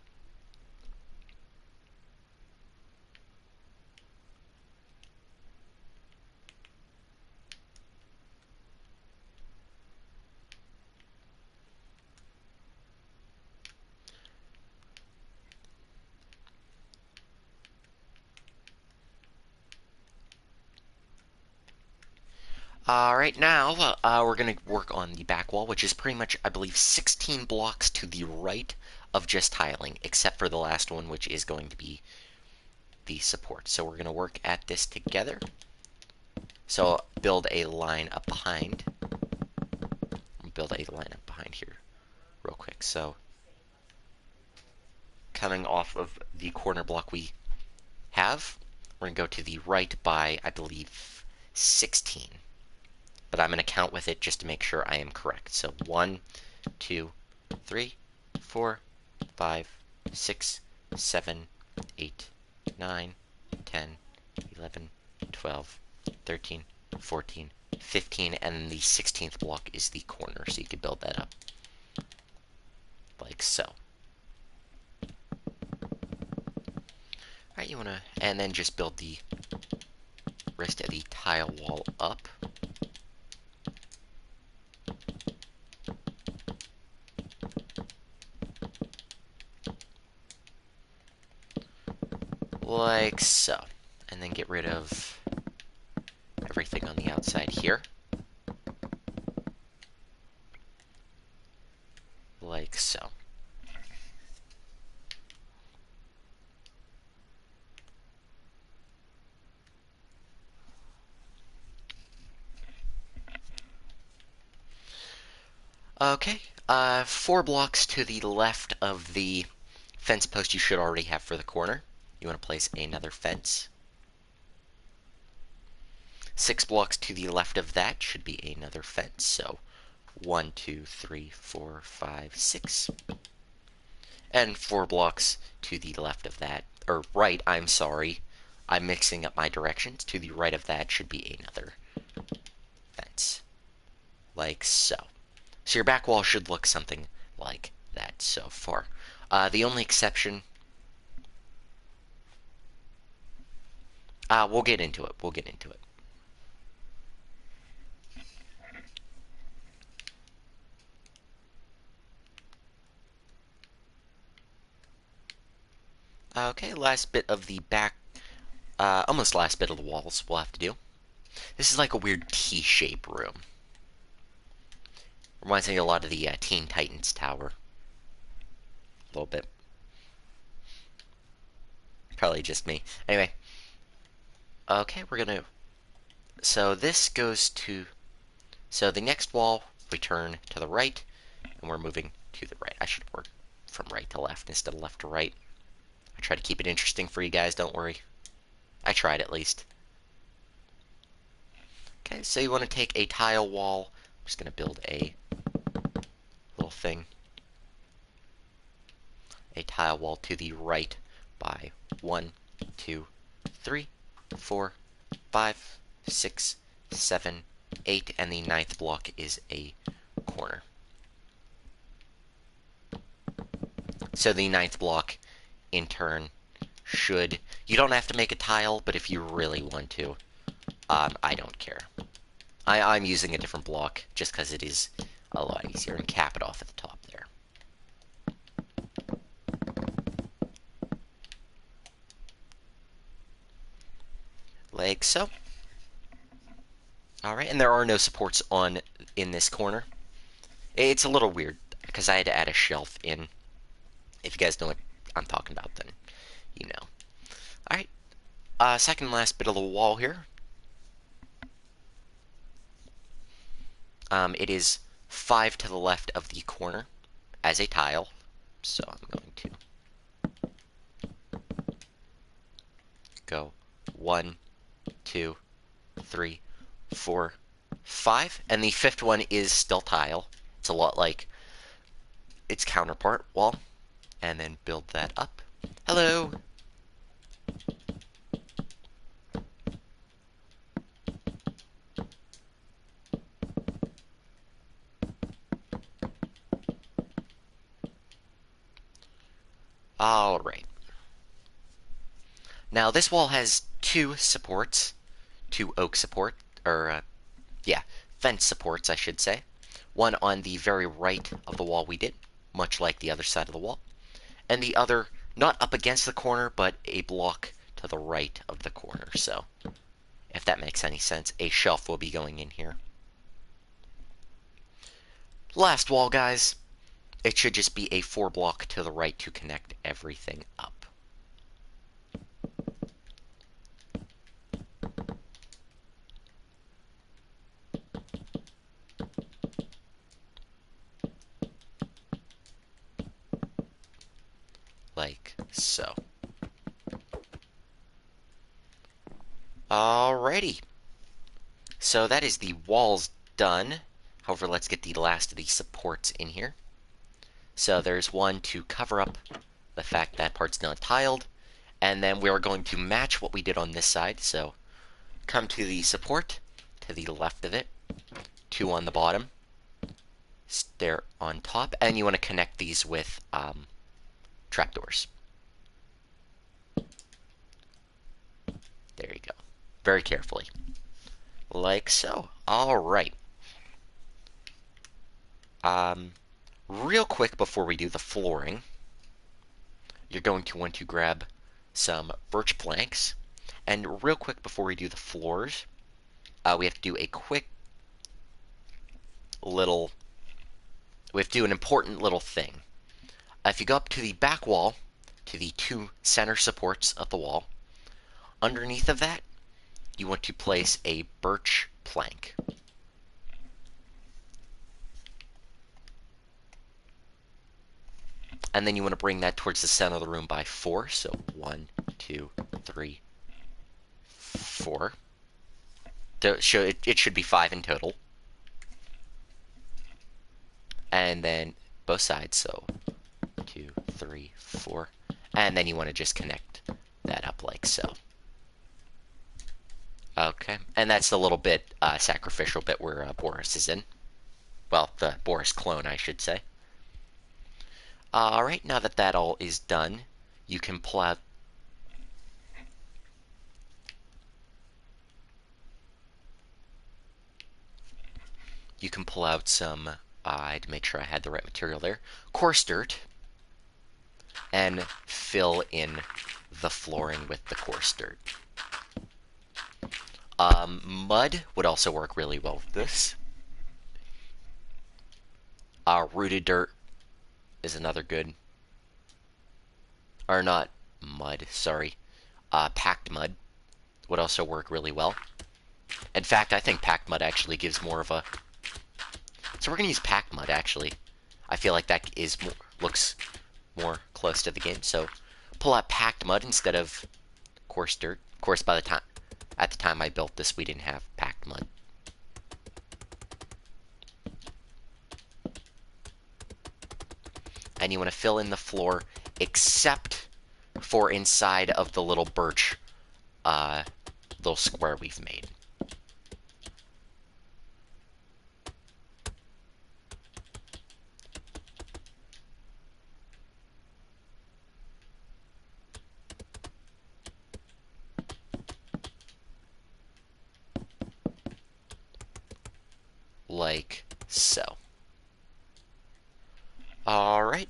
Speaker 1: Right now, we're going to work on the back wall, which is pretty much, I believe, 16 blocks to the right of just tiling, except for the last one, which is going to be the support. So we're going to work at this together. So build a line up behind. Build a line up behind here real quick. So coming off of the corner block we have, we're going to go to the right by, I believe, 16. But I'm going to count with it just to make sure I am correct. So 1, 2, 3, 4, 5, 6, 7, 8, 9, 10, 11, 12, 13, 14, 15, and the 16th block is the corner, so you can build that up. Like so. Alright, you want to, and then just build the rest of the tile wall up. Like so. And then get rid of everything on the outside here. Like so. Okay, 4 blocks to the left of the fence post you should already have for the corner. You want to place another fence. 6 blocks to the left of that should be another fence. So 1, 2, 3, 4, 5, 6. And 4 blocks to the left of that, or right, I'm sorry. I'm mixing up my directions. To the right of that should be another fence. Like so. So your back wall should look something like that so far. The only exception... we'll get into it. We'll get into it. Okay, last bit of the back, almost last bit of the walls we'll have to do. This is like a weird T-shape room. Reminds me a lot of the Teen Titans Tower. A little bit. Probably just me. Anyway. Okay, we're gonna... So this goes to... So the next wall, we turn to the right, and we're moving to the right. I should work from right to left instead of left to right. I try to keep it interesting for you guys, don't worry. I tried at least. Okay, so you want to take a tile wall. I'm just going to build a little thing. A tile wall to the right by 1, 2, 3, 4, 5, 6, 7, 8, and the ninth block is a corner. So the ninth block, in turn, should... You don't have to make a tile, but if you really want to, I don't care. I'm using a different block just because it is a lot easier, and cap it off at the top there. Like so. Alright, and there are no supports in this corner. It's a little weird, because I had to add a shelf in. If you guys know what I'm talking about, then you know. Alright, second last bit of the wall here. It is 5 to the left of the corner as a tile. So I'm going to go 1, 2, 3, 4, 5. And the fifth one is still tile. It's a lot like its counterpart wall. And then build that up. Hello! Alright. Now this wall has 2 supports. 2 oak support, or, yeah, fence supports, I should say. One on the very right of the wall we did, much like the other side of the wall. And the other, not up against the corner, but a block to the right of the corner. So, if that makes any sense, a shelf will be going in here. Last wall, guys. It should just be a 4 block to the right to connect everything up. Like so. Alrighty. So that is the walls done. However, let's get the last of the supports in here. So there's one to cover up the fact that part's not tiled. And then we are going to match what we did on this side. So come to the support, to the left of it, 2 on the bottom, stair on top, and you want to connect these with trapdoors. There you go. Very carefully. Like so. Alright. Real quick before we do the flooring, you're going to want to grab some birch planks. And real quick before we do the floors, we have to do a quick little... We have to do an important little thing. If you go up to the back wall, to the 2 center supports of the wall, underneath of that, you want to place a birch plank. And then you want to bring that towards the center of the room by 4. So 1, 2, 3, 4. It should be 5 in total. And then both sides, so 2, 3, 4. And then you want to just connect that up like so. Okay, and that's the little bit sacrificial bit where Boris is in. Well, the Boris clone, I should say. Alright, now that that all is done, you can pull out... You can pull out some, I had to make sure I had the right material there, coarse dirt, and fill in the flooring with the coarse dirt. Mud would also work really well with this. Rooted dirt is another good, or not mud, sorry. Packed mud would also work really well. In fact, I think packed mud actually gives more of a... So we're going to use packed mud, actually. I feel like that looks more close to the game. So pull out packed mud instead of coarse dirt. Of course, at the time I built this, we didn't have packed mud. And you want to fill in the floor except for inside of the little birch little square we've made. Like so. Alright.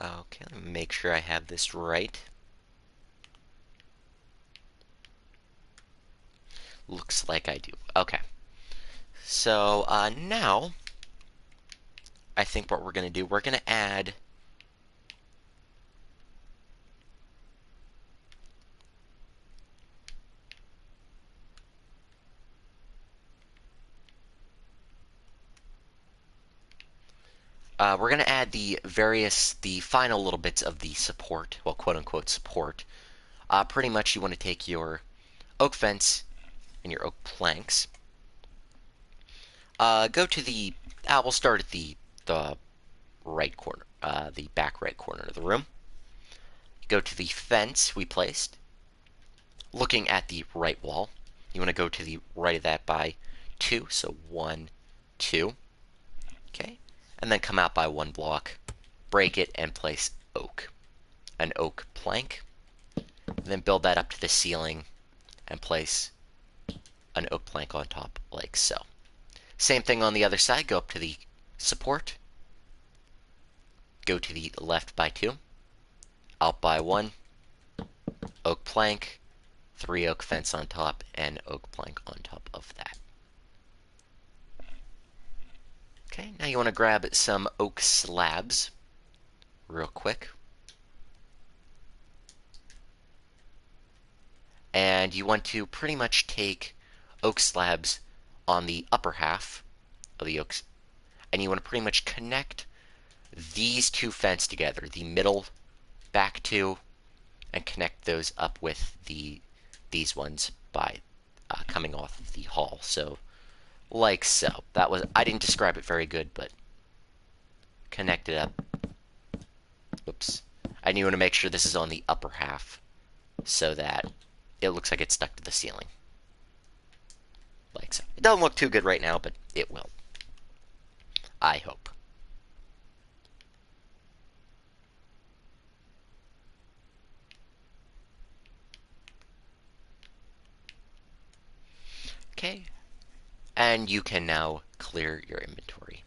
Speaker 1: Okay, let me make sure I have this right. Looks like I do. Okay. So, now, I think what we're going to do, we're going to add... we're going to add the final little bits of the support, well, quote-unquote support. Pretty much you want to take your oak fence and your oak planks. Go to the... we'll start at the right corner, the back right corner of the room. Go to the fence we placed. Looking at the right wall, you want to go to the right of that by 2, so 1, 2. Okay, and then come out by 1 block, break it, and place an oak plank. And then build that up to the ceiling and place an oak plank on top, like so. Same thing on the other side, go up to the support, go to the left by 2, out by 1, oak plank, 3 oak fence on top, and oak plank on top of that. Okay, now you want to grab some oak slabs real quick. And you want to pretty much take oak slabs on the upper half of the oaks, and you want to pretty much connect these 2 fence together, the middle back 2, and connect those up with these ones by coming off of the hall. So, like so. I didn't describe it very good, but connect it up. Oops. And you want to make sure this is on the upper half so that it looks like it's stuck to the ceiling. Like so. It doesn't look too good right now, but it will. I hope. Okay. And you can now clear your inventory.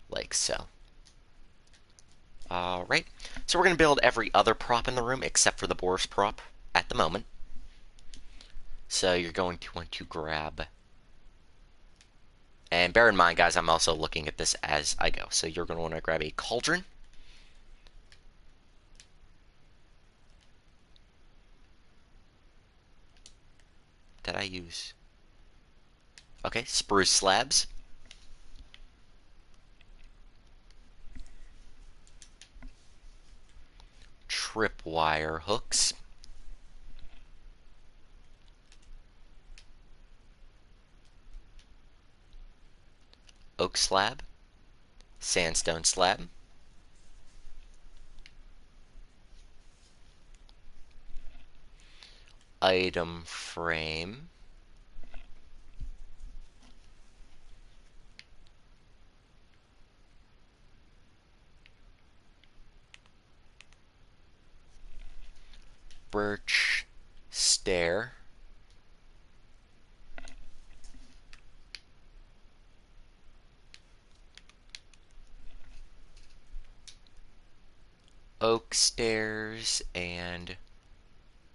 Speaker 1: Like so. Alright. So we're going to build every other prop in the room except for the Boris prop at the moment. So you're going to want to grab... And bear in mind, guys, I'm also looking at this as I go. So you're going to want to grab a cauldron. Did I use... Okay, spruce slabs. Tripwire hooks. Oak slab. Sandstone slab. Item frame. Birch stair. oak stairs and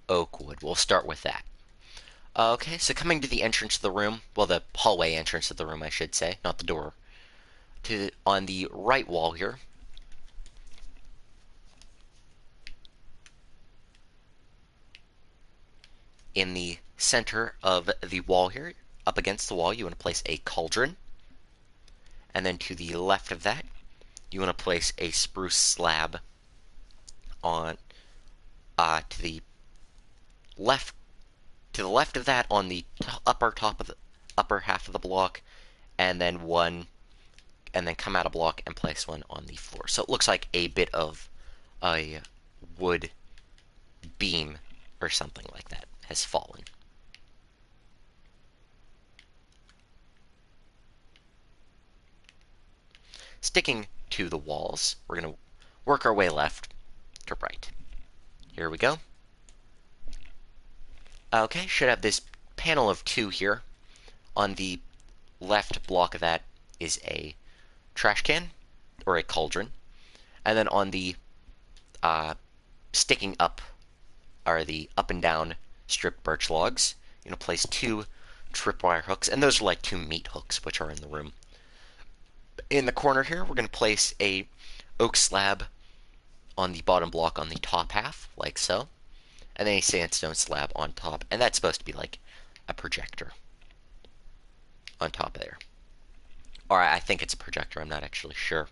Speaker 1: oak wood. We'll start with that. Okay, so coming to the entrance of the room, well, the hallway entrance of the room, I should say, not the door. On the right wall here, in the center of the wall here, up against the wall, you want to place a cauldron. And then to the left of that, you want to place a spruce slab on to the left of that on the upper half of the block, and then come out a block and place one on the floor. So it looks like a bit of a wood beam or something like that has fallen. Sticking to the walls, we're going to work our way left to right. Here we go. Okay, should have this panel of 2 here. On the left block of that is a trash can, or a cauldron. And then on the sticking up are the up and down stripped birch logs. You're going to place 2 tripwire hooks, and those are like 2 meat hooks, which are in the room. In the corner here, we're going to place a oak slab on the bottom block on the top half, like so. And then a sandstone slab on top, and that's supposed to be like a projector on top of there. Or I think it's a projector, I'm not actually sure.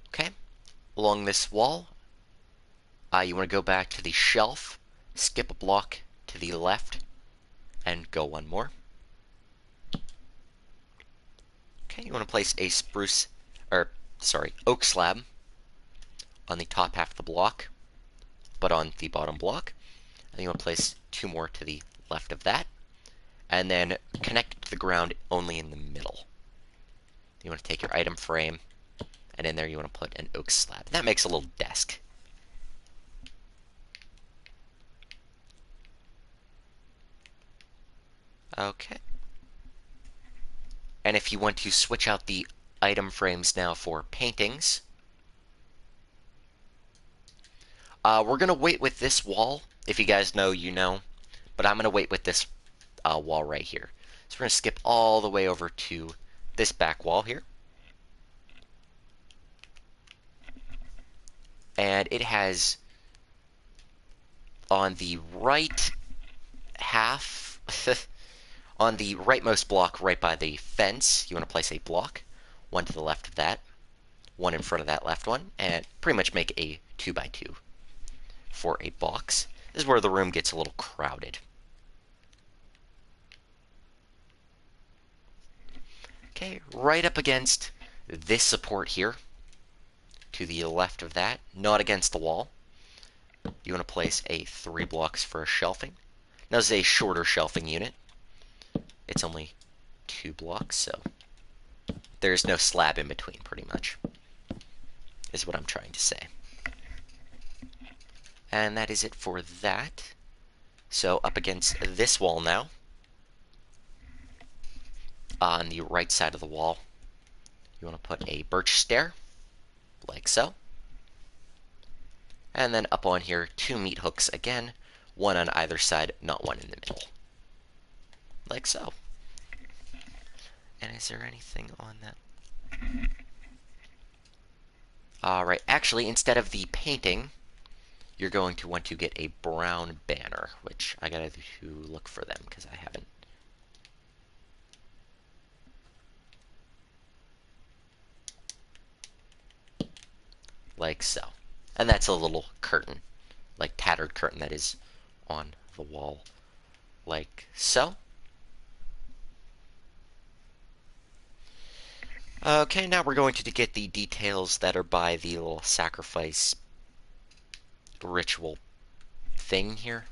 Speaker 1: Okay, along this wall, you want to go back to the shelf, skip a block to the left, and go one more. Okay, you want to place a oak slab on the top half of the block, but on the bottom block. And you want to place 2 more to the left of that, and then connect to the ground only in the middle. You want to take your item frame, and in there you want to put an oak slab. That makes a little desk. Okay. And if you want to switch out the item frames now for paintings, we're going to wait with this wall. If you guys know, you know. But I'm going to wait with this wall right here. So we're going to skip all the way over to this back wall here. And it has, on the right half, on the rightmost block right by the fence, you want to place a block. 1 to the left of that, 1 in front of that left one, and pretty much make a 2x2 for a box. This is where the room gets a little crowded. Okay, right up against this support here, to the left of that, not against the wall, you want to place a 3 blocks for a shelving. Now this is a shorter shelving unit. It's only 2 blocks, so there's no slab in between, pretty much, is what I'm trying to say. And that is it for that. So up against this wall now, on the right side of the wall, you want to put a birch stair, like so. And then up on here, 2 meat hooks again, 1 on either side, not 1 in the middle. Like so. And is there anything on that? Alright, actually, instead of the painting, you're going to want to get a brown banner, which I gotta look for them, because I haven't. Like so. And that's a little curtain, like tattered curtain that is on the wall, like so. Okay, now we're going to get the details that are by the little sacrifice ritual thing here.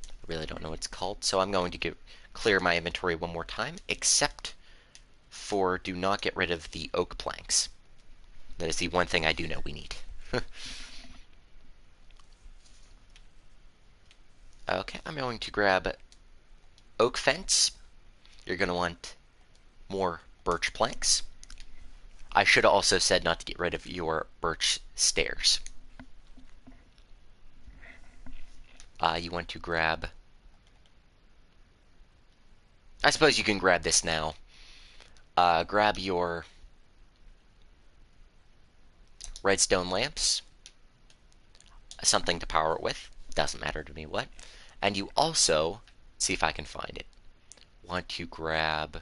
Speaker 1: I really don't know what it's called, so I'm going to clear my inventory one more time, except for do not get rid of the oak planks. That is the one thing I do know we need. Okay, I'm going to grab oak fence. You're going to want more birch planks. I should have also said not to get rid of your birch stairs. You want to grab... I suppose you can grab this now. Grab your redstone lamps. Something to power it with. Doesn't matter to me what. And you also, see if I can find it, want to grab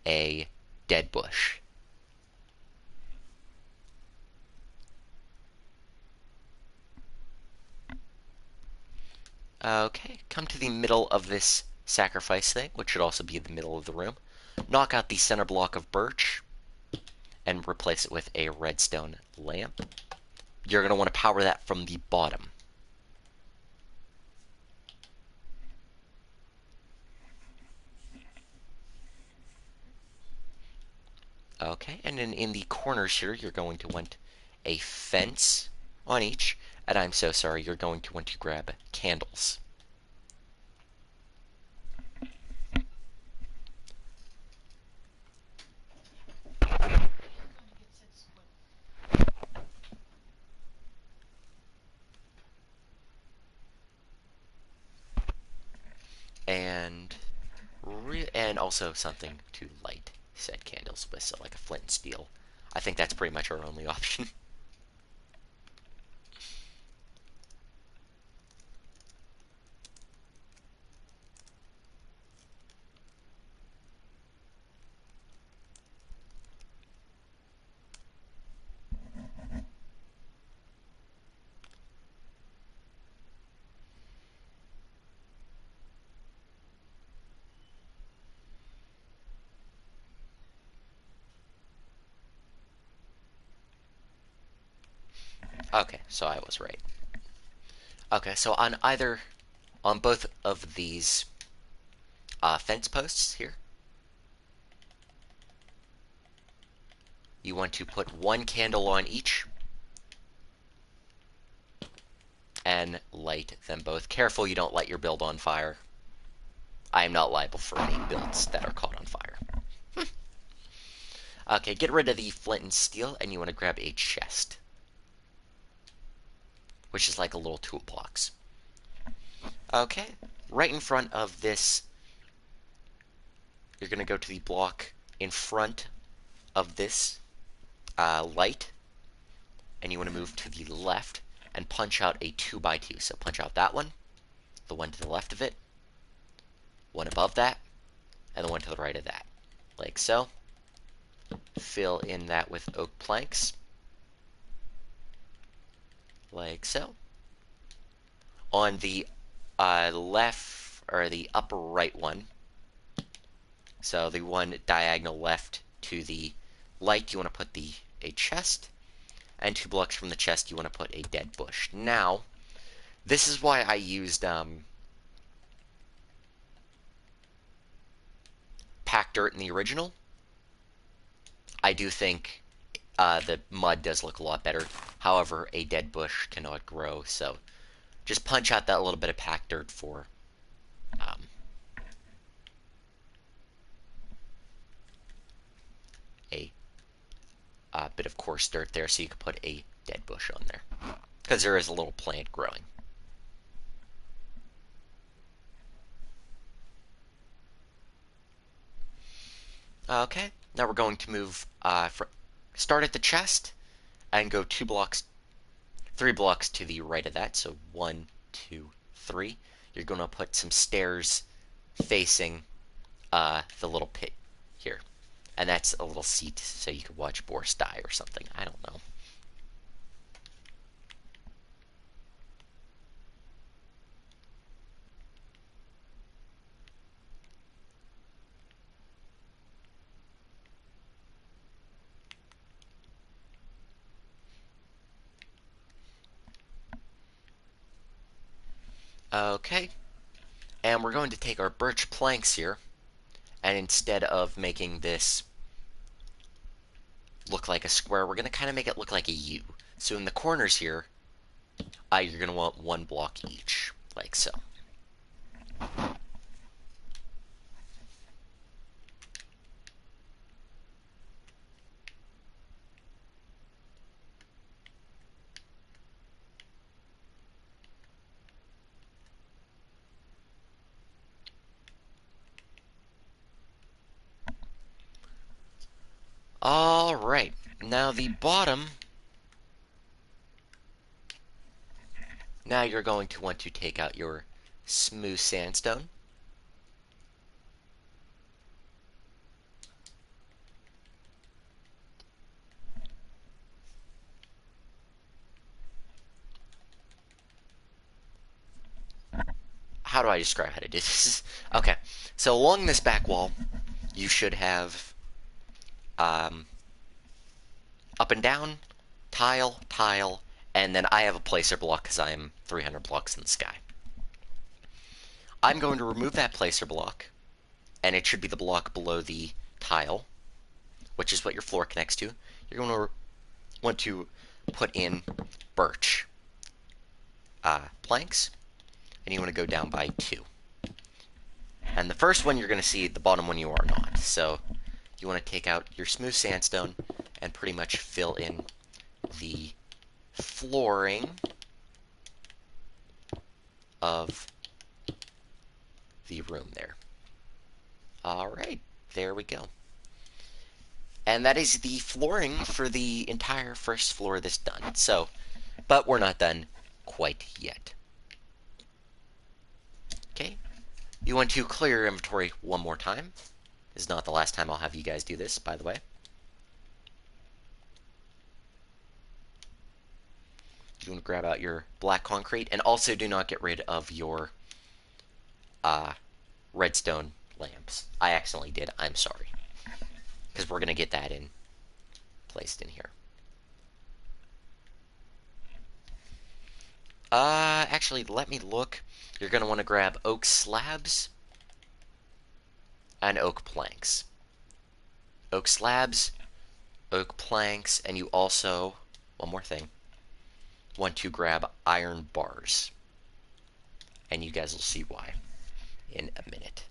Speaker 1: a dead bush. Okay, come to the middle of this sacrifice thing, which should also be the middle of the room. Knock out the center block of birch and replace it with a redstone lamp. You're going to want to power that from the bottom. Okay, and then in the corners here, you're going to want a fence on each. And I'm so sorry, you're going to want to grab candles. And also something to light said candles with, so like a flint and steel. I think that's pretty much our only option. Okay, so I was right. Okay, so on both of these fence posts here, you want to put one candle on each and light them both. Careful you don't light your build on fire. I am not liable for any builds that are caught on fire. Okay, get rid of the flint and steel, and you want to grab a chest, which is like a little toolbox. Okay, right in front of this, you're going to go to the block in front of this light, and you want to move to the left and punch out a 2x2. So punch out that one, the one to the left of it, one above that, and the one to the right of that, like so. Fill in that with oak planks, like so. On the left, or the upper right one, so the one diagonal left to the light, you want to put a chest, and 2 blocks from the chest you want to put a dead bush. Now, this is why I used packed dirt in the original. I do think the mud does look a lot better. However, a dead bush cannot grow, so just punch out that little bit of packed dirt for a bit of coarse dirt there, so you can put a dead bush on there, because there is a little plant growing. Okay, now we're going to move start at the chest and go 3 blocks to the right of that. So 1, 2, 3. You're going to put some stairs facing the little pit here, and that's a little seat so you could watch Boris die or something. I don't know. Okay, and we're going to take our birch planks here, and instead of making this look like a square, we're going to kind of make it look like a U. So in the corners here, you're going to want 1 block each, like so. Now the bottom, now you're going to want to take out your smooth sandstone. How do I describe how to do this? Okay, so along this back wall, you should have up and down, tile, tile, and then I have a placer block because I am 300 blocks in the sky. I'm going to remove that placer block, and it should be the block below the tile, which is what your floor connects to. You're going to want to put in birch planks, and you want to go down by 2. And the first one you're going to see, the bottom one you are not. So you want to take out your smooth sandstone and pretty much fill in the flooring of the room there. Alright, there we go. And that is the flooring for the entire first floor of this done. So, but we're not done quite yet. Okay, you want to clear your inventory one more time. This is not the last time I'll have you guys do this, by the way. You want to grab out your black concrete, and also do not get rid of your redstone lamps. I accidentally did. I'm sorry. Because we're going to get that placed in here. Actually, let me look. You're going to want to grab oak slabs and oak planks. Oak slabs, oak planks, and you also, one more thing, want to grab iron bars. And you guys will see why in a minute.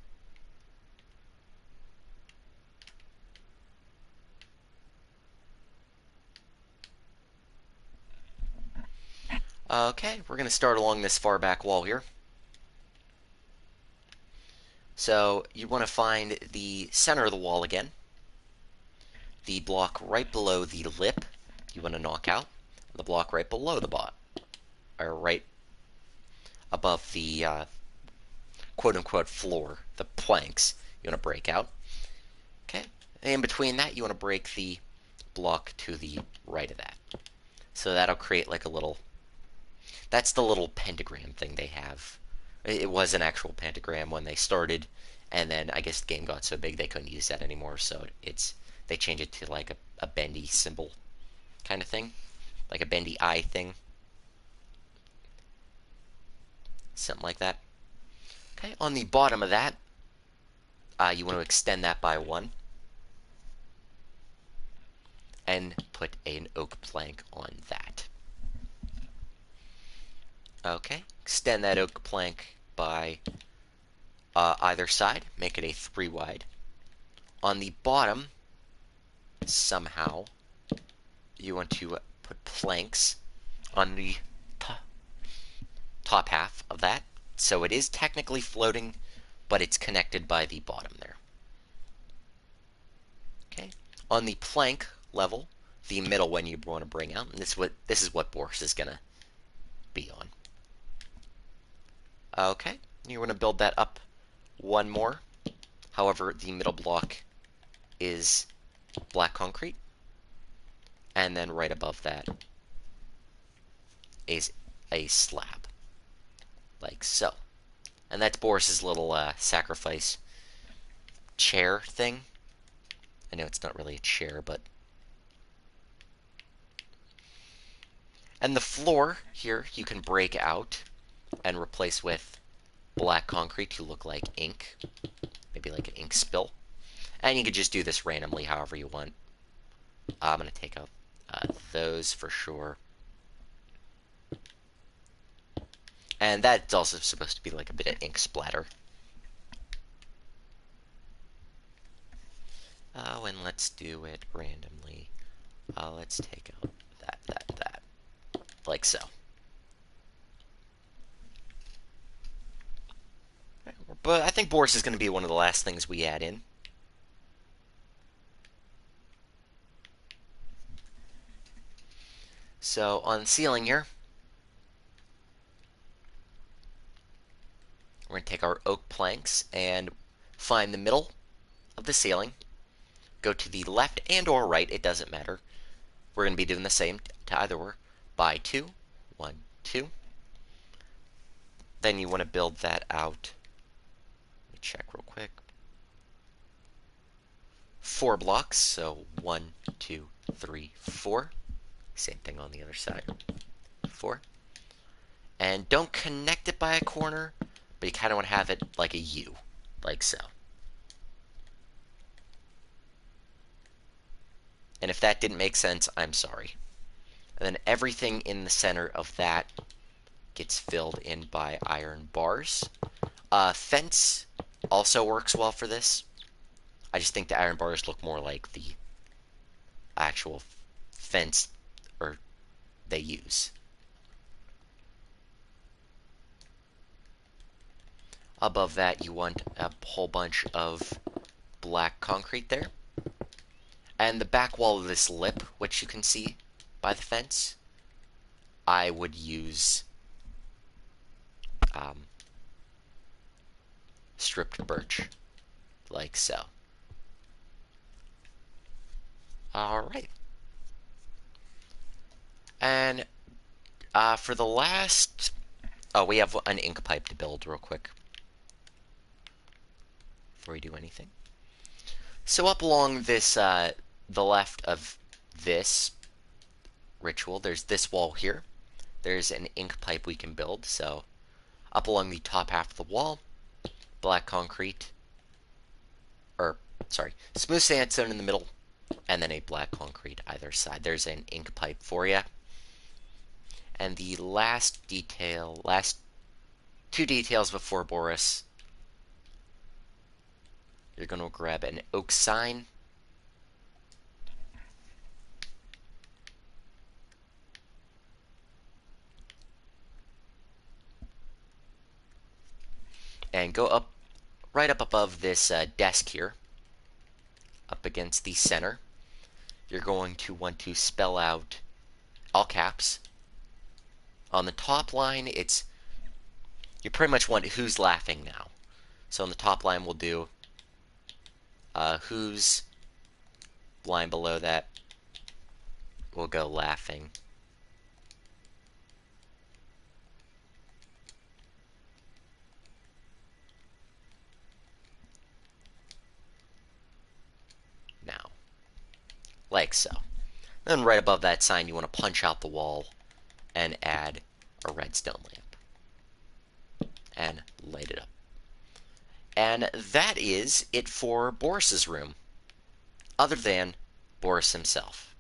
Speaker 1: Okay, we're going to start along this far back wall here. So you want to find the center of the wall again. The block right below the lip, you want to knock out. The block right below the or right above the quote-unquote floor, the planks, you want to break out. Okay, and in between that, you want to break the block to the right of that. So that'll create like a little, that's the little pentagram thing they have. It was an actual pentagram when they started, and then I guess the game got so big they couldn't use that anymore, so they changed it to like a bendy symbol kind of thing, like a bendy eye thing, something like that. Okay, on the bottom of that, you want to extend that by 1 and put an oak plank on that. Okay, extend that oak plank by either side, make it a 3 wide. On the bottom, somehow, you want to put planks on the top half of that. So it is technically floating, but it's connected by the bottom there. Okay, on the plank level, the middle one you want to bring out, and this is what Boris is gonna be on. Okay, you want to build that up 1 more. However, the middle block is black concrete, and then right above that is a slab, like so. And that's Boris's little sacrifice chair thing. I know it's not really a chair, but... And the floor here you can break out and replace with black concrete to look like ink. Maybe like an ink spill. And you could just do this randomly however you want. I'm going to take out those for sure. And that's also supposed to be like a bit of ink splatter. Oh, and let's do it randomly. Let's take out that. Like so. But I think Boris is going to be one of the last things we add in. So on the ceiling here, we're going to take our oak planks and find the middle of the ceiling. Go to the left and or right, it doesn't matter. We're going to be doing the same to either or. By 2, 1, 2. Then you want to build that out. Let me check real quick. 4 blocks, so 1, 2, 3, 4. Same thing on the other side. 4. And don't connect it by a corner, but you kind of want to have it like a U, like so. And if that didn't make sense, I'm sorry. And then everything in the center of that gets filled in by iron bars. Fence also works well for this. I just think the iron bars look more like the actual fence or they use. Above that, you want a whole bunch of black concrete there. And the back wall of this lip, which you can see by the fence, I would use stripped birch, like so. Alright. And for the last... Oh, we have an ink pipe to build real quick before we do anything. So up along this, the left of this ritual, there's this wall here. There's an ink pipe we can build. So up along the top half of the wall, black concrete, or sorry, smooth sandstone in the middle, and then a black concrete either side. There's an ink pipe for you. And the last detail, last 2 details before Boris, you're going to grab an oak sign. And go up, right up above this desk here, up against the center. You're going to want to spell out all caps. On the top line, you pretty much want who's laughing now. So on the top line, we'll do who's, line below that, we'll go laughing. Now, like so. Then right above that sign, you want to punch out the wall and add a redstone lamp. And light it up. And that is it for Boris's room, other than Boris himself.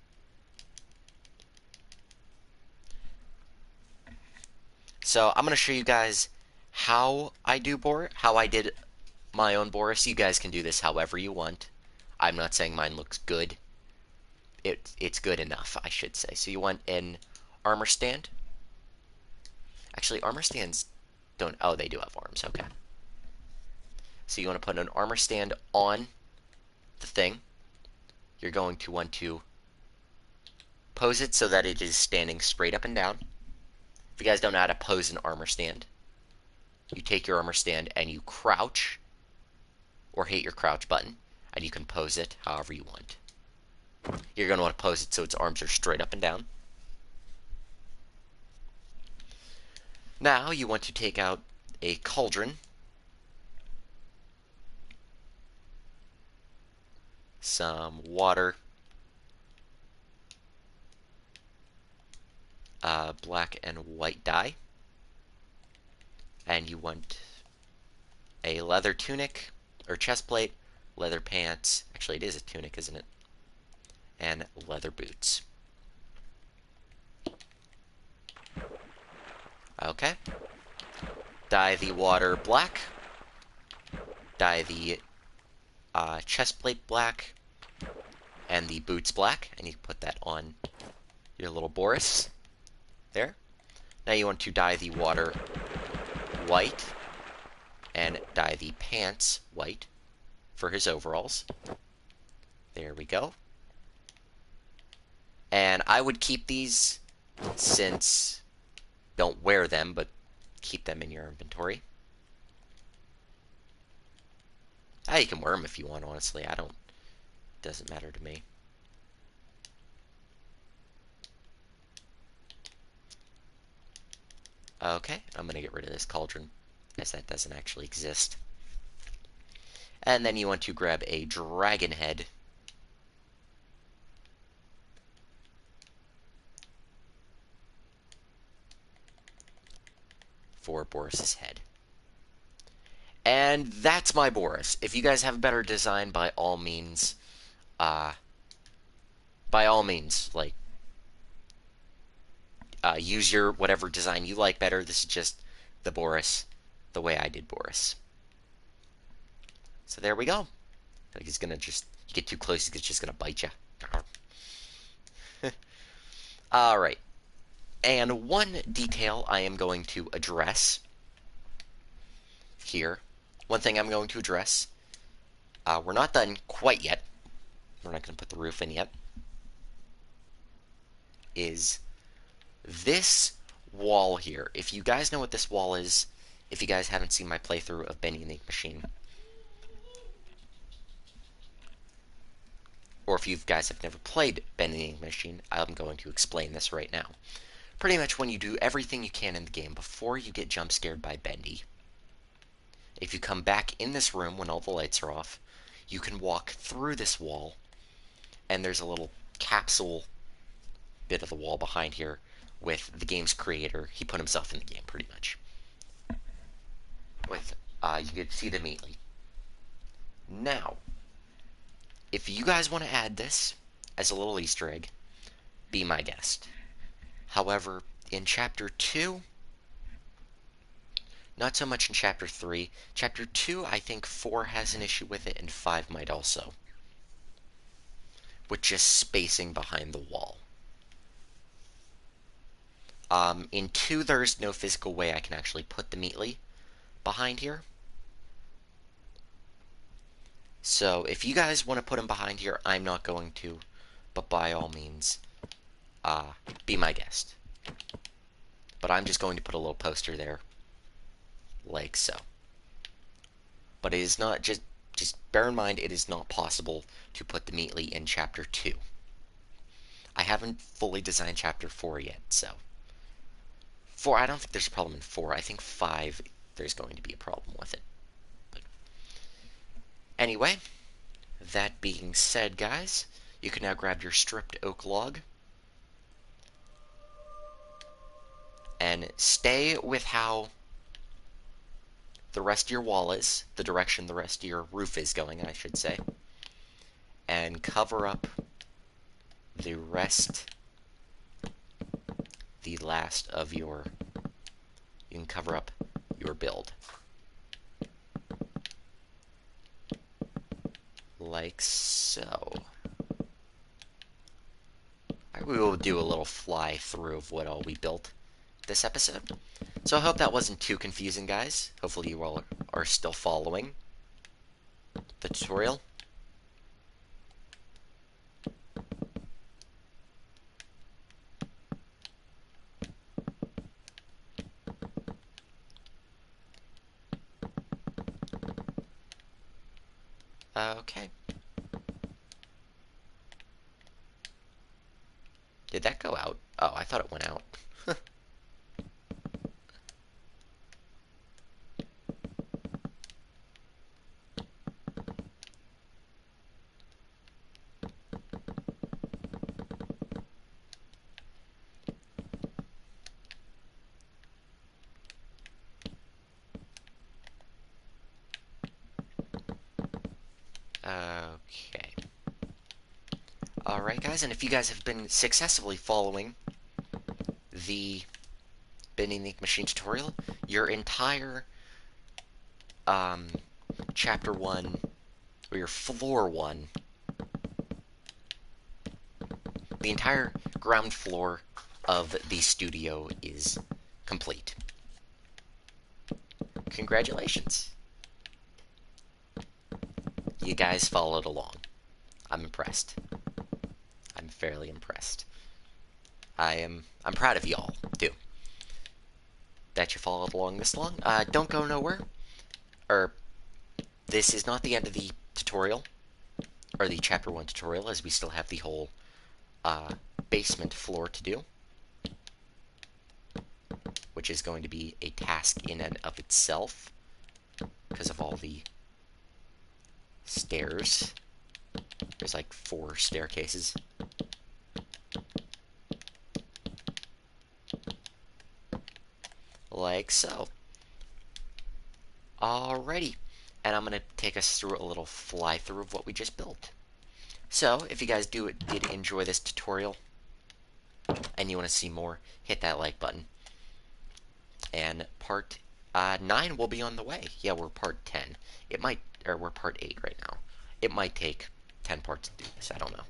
Speaker 1: So I'm going to show you guys how I did my own Boris. You guys can do this however you want. I'm not saying mine looks good. It's good enough, I should say. So you want an armor stand. Actually, armor stands don't... Oh, they do have arms. Okay. So you want to put an armor stand on the thing. You're going to want to pose it so that it is standing straight up and down. If you guys don't know how to pose an armor stand, you take your armor stand and you crouch, or hit your crouch button, and you can pose it however you want. You're going to want to pose it so its arms are straight up and down. Now you want to take out a cauldron, some water, black and white dye, and you want a leather tunic or chest plate, leather pants. Actually, it is a tunic, isn't it? And leather boots. Okay. Dye the water black. Dye the chest plate black. And the boots black. And you can put that on your little Boris. There. Now you want to dye the water white. And dye the pants white for his overalls. There we go. And I would keep these since don't wear them, but keep them in your inventory. You can wear them if you want, honestly. I don't, doesn't matter to me. Okay, I'm gonna get rid of this cauldron, as that doesn't actually exist. And then you want to grab a dragon head. For Boris's head. And that's my Boris. If you guys have a better design, uh, by all means, like, use your whatever design you like better. This is just the Boris, the way I did Boris. So there we go. Like he's gonna just, you get too close, he's just gonna bite you. All right. And one detail I am going to address here. One thing I'm going to address. We're not done quite yet. We're not going to put the roof in yet. Is this wall here. If you guys know what this wall is, if you guys haven't seen my playthrough of Bendy and the Ink Machine, or if you guys have never played Bendy and the Ink Machine, I'm going to explain this right now. Pretty much when you do everything you can in the game before you get jump scared by Bendy, if you come back in this room when all the lights are off, you can walk through this wall, and there's a little capsule bit of the wall behind here with the game's creator. He put himself in the game, pretty much. With, you can see them immediately. Now, if you guys want to add this as a little Easter egg, be my guest. However, in Chapter 2, not so much in Chapter 3. Chapter 2, I think 4 has an issue with it, and 5 might also. With just spacing behind the wall. In 2, there's no physical way I can actually put the Meatly behind here. So, if you guys want to put him behind here, I'm not going to. But by all means, be my guest. But I'm just going to put a little poster there. Like so. But it is not, just bear in mind, it is not possible to put the Meatly in Chapter 2. I haven't fully designed Chapter 4 yet, so. 4, I don't think there's a problem in 4. I think 5, there's going to be a problem with it. But anyway, that being said, guys, you can now grab your stripped oak log and stay with how the rest of your wall is, the direction the rest of your roof is going, I should say, and cover up the last of your, you can cover up your build. Like so. We will do a little fly through of what all we built this episode. So I hope that wasn't too confusing, guys. Hopefully you all are still following the tutorial. Okay. Did that go out? Oh, I thought it went out. Okay. Alright, guys, and if you guys have been successfully following the Bendy and the Ink Machine tutorial, your entire Chapter 1, or your Floor 1, the entire ground floor of the studio is complete. Congratulations. You guys followed along. I'm impressed. I'm fairly impressed. I'm proud of y'all too. That you followed along this long. Don't go nowhere. Or this is not the end of the tutorial or the chapter 1 tutorial, as we still have the whole uh, basement floor to do, which is going to be a task in and of itself because of all the stairs. There's like 4 staircases. Like so. Alrighty. And I'm going to take us through a little fly through of what we just built. So, if you guys did enjoy this tutorial and you want to see more, hit that like button. And part 9 will be on the way. Yeah, we're part 10. It might, or we're part 8 right now. It might take 10 parts to do this. I don't know.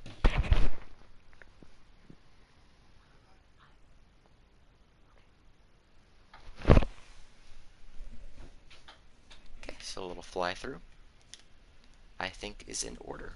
Speaker 1: Okay, so a little fly through, I think, is in order.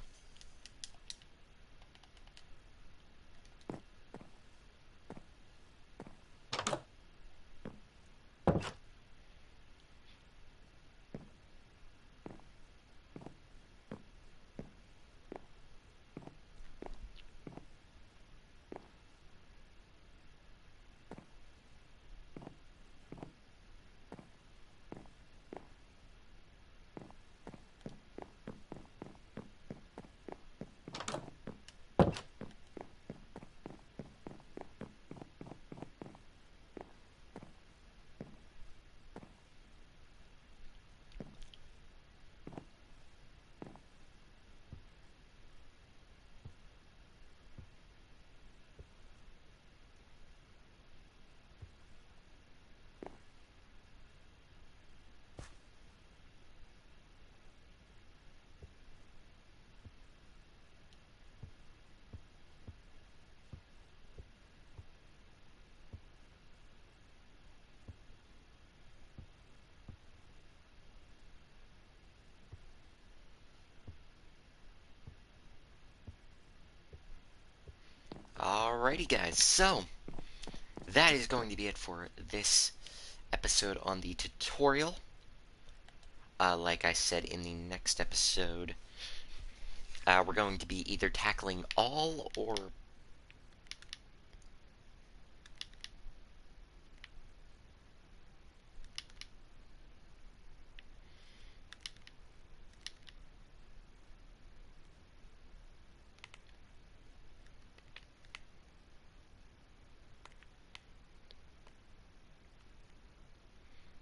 Speaker 1: Alrighty, guys. So, that is going to be it for this episode on the tutorial. Like I said, in the next episode, we're going to be either tackling all or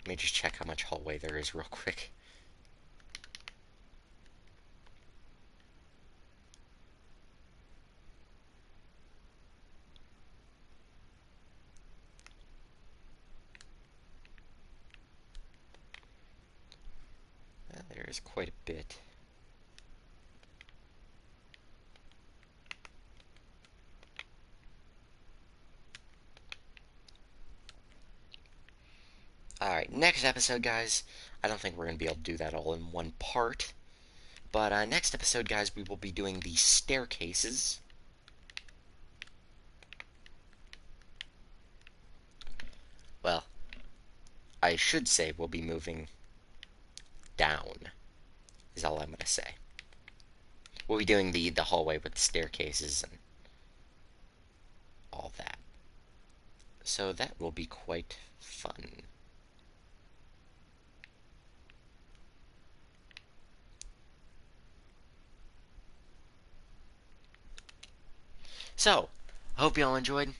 Speaker 1: let me just check how much hallway there is real quick. There is quite a bit. Alright, next episode, guys. I don't think we're going to be able to do that all in one part. But next episode, guys, we will be doing the staircases. Well, I should say we'll be moving down, is all I'm going to say. We'll be doing the hallway with the staircases and all that. So that will be quite fun. So, I hope you all enjoyed.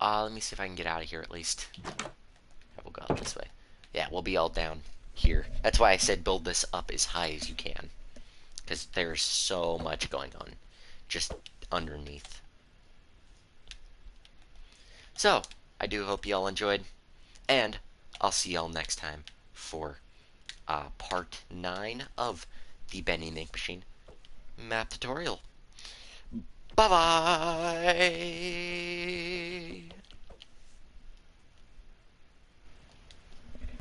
Speaker 1: Let me see if I can get out of here at least. We'll go out this way. Yeah, we'll be all down here. That's why I said build this up as high as you can. Because there's so much going on just underneath. So, I do hope you all enjoyed. And I'll see y'all next time for part 9 of the Bendy Make Machine map tutorial. Bye-bye!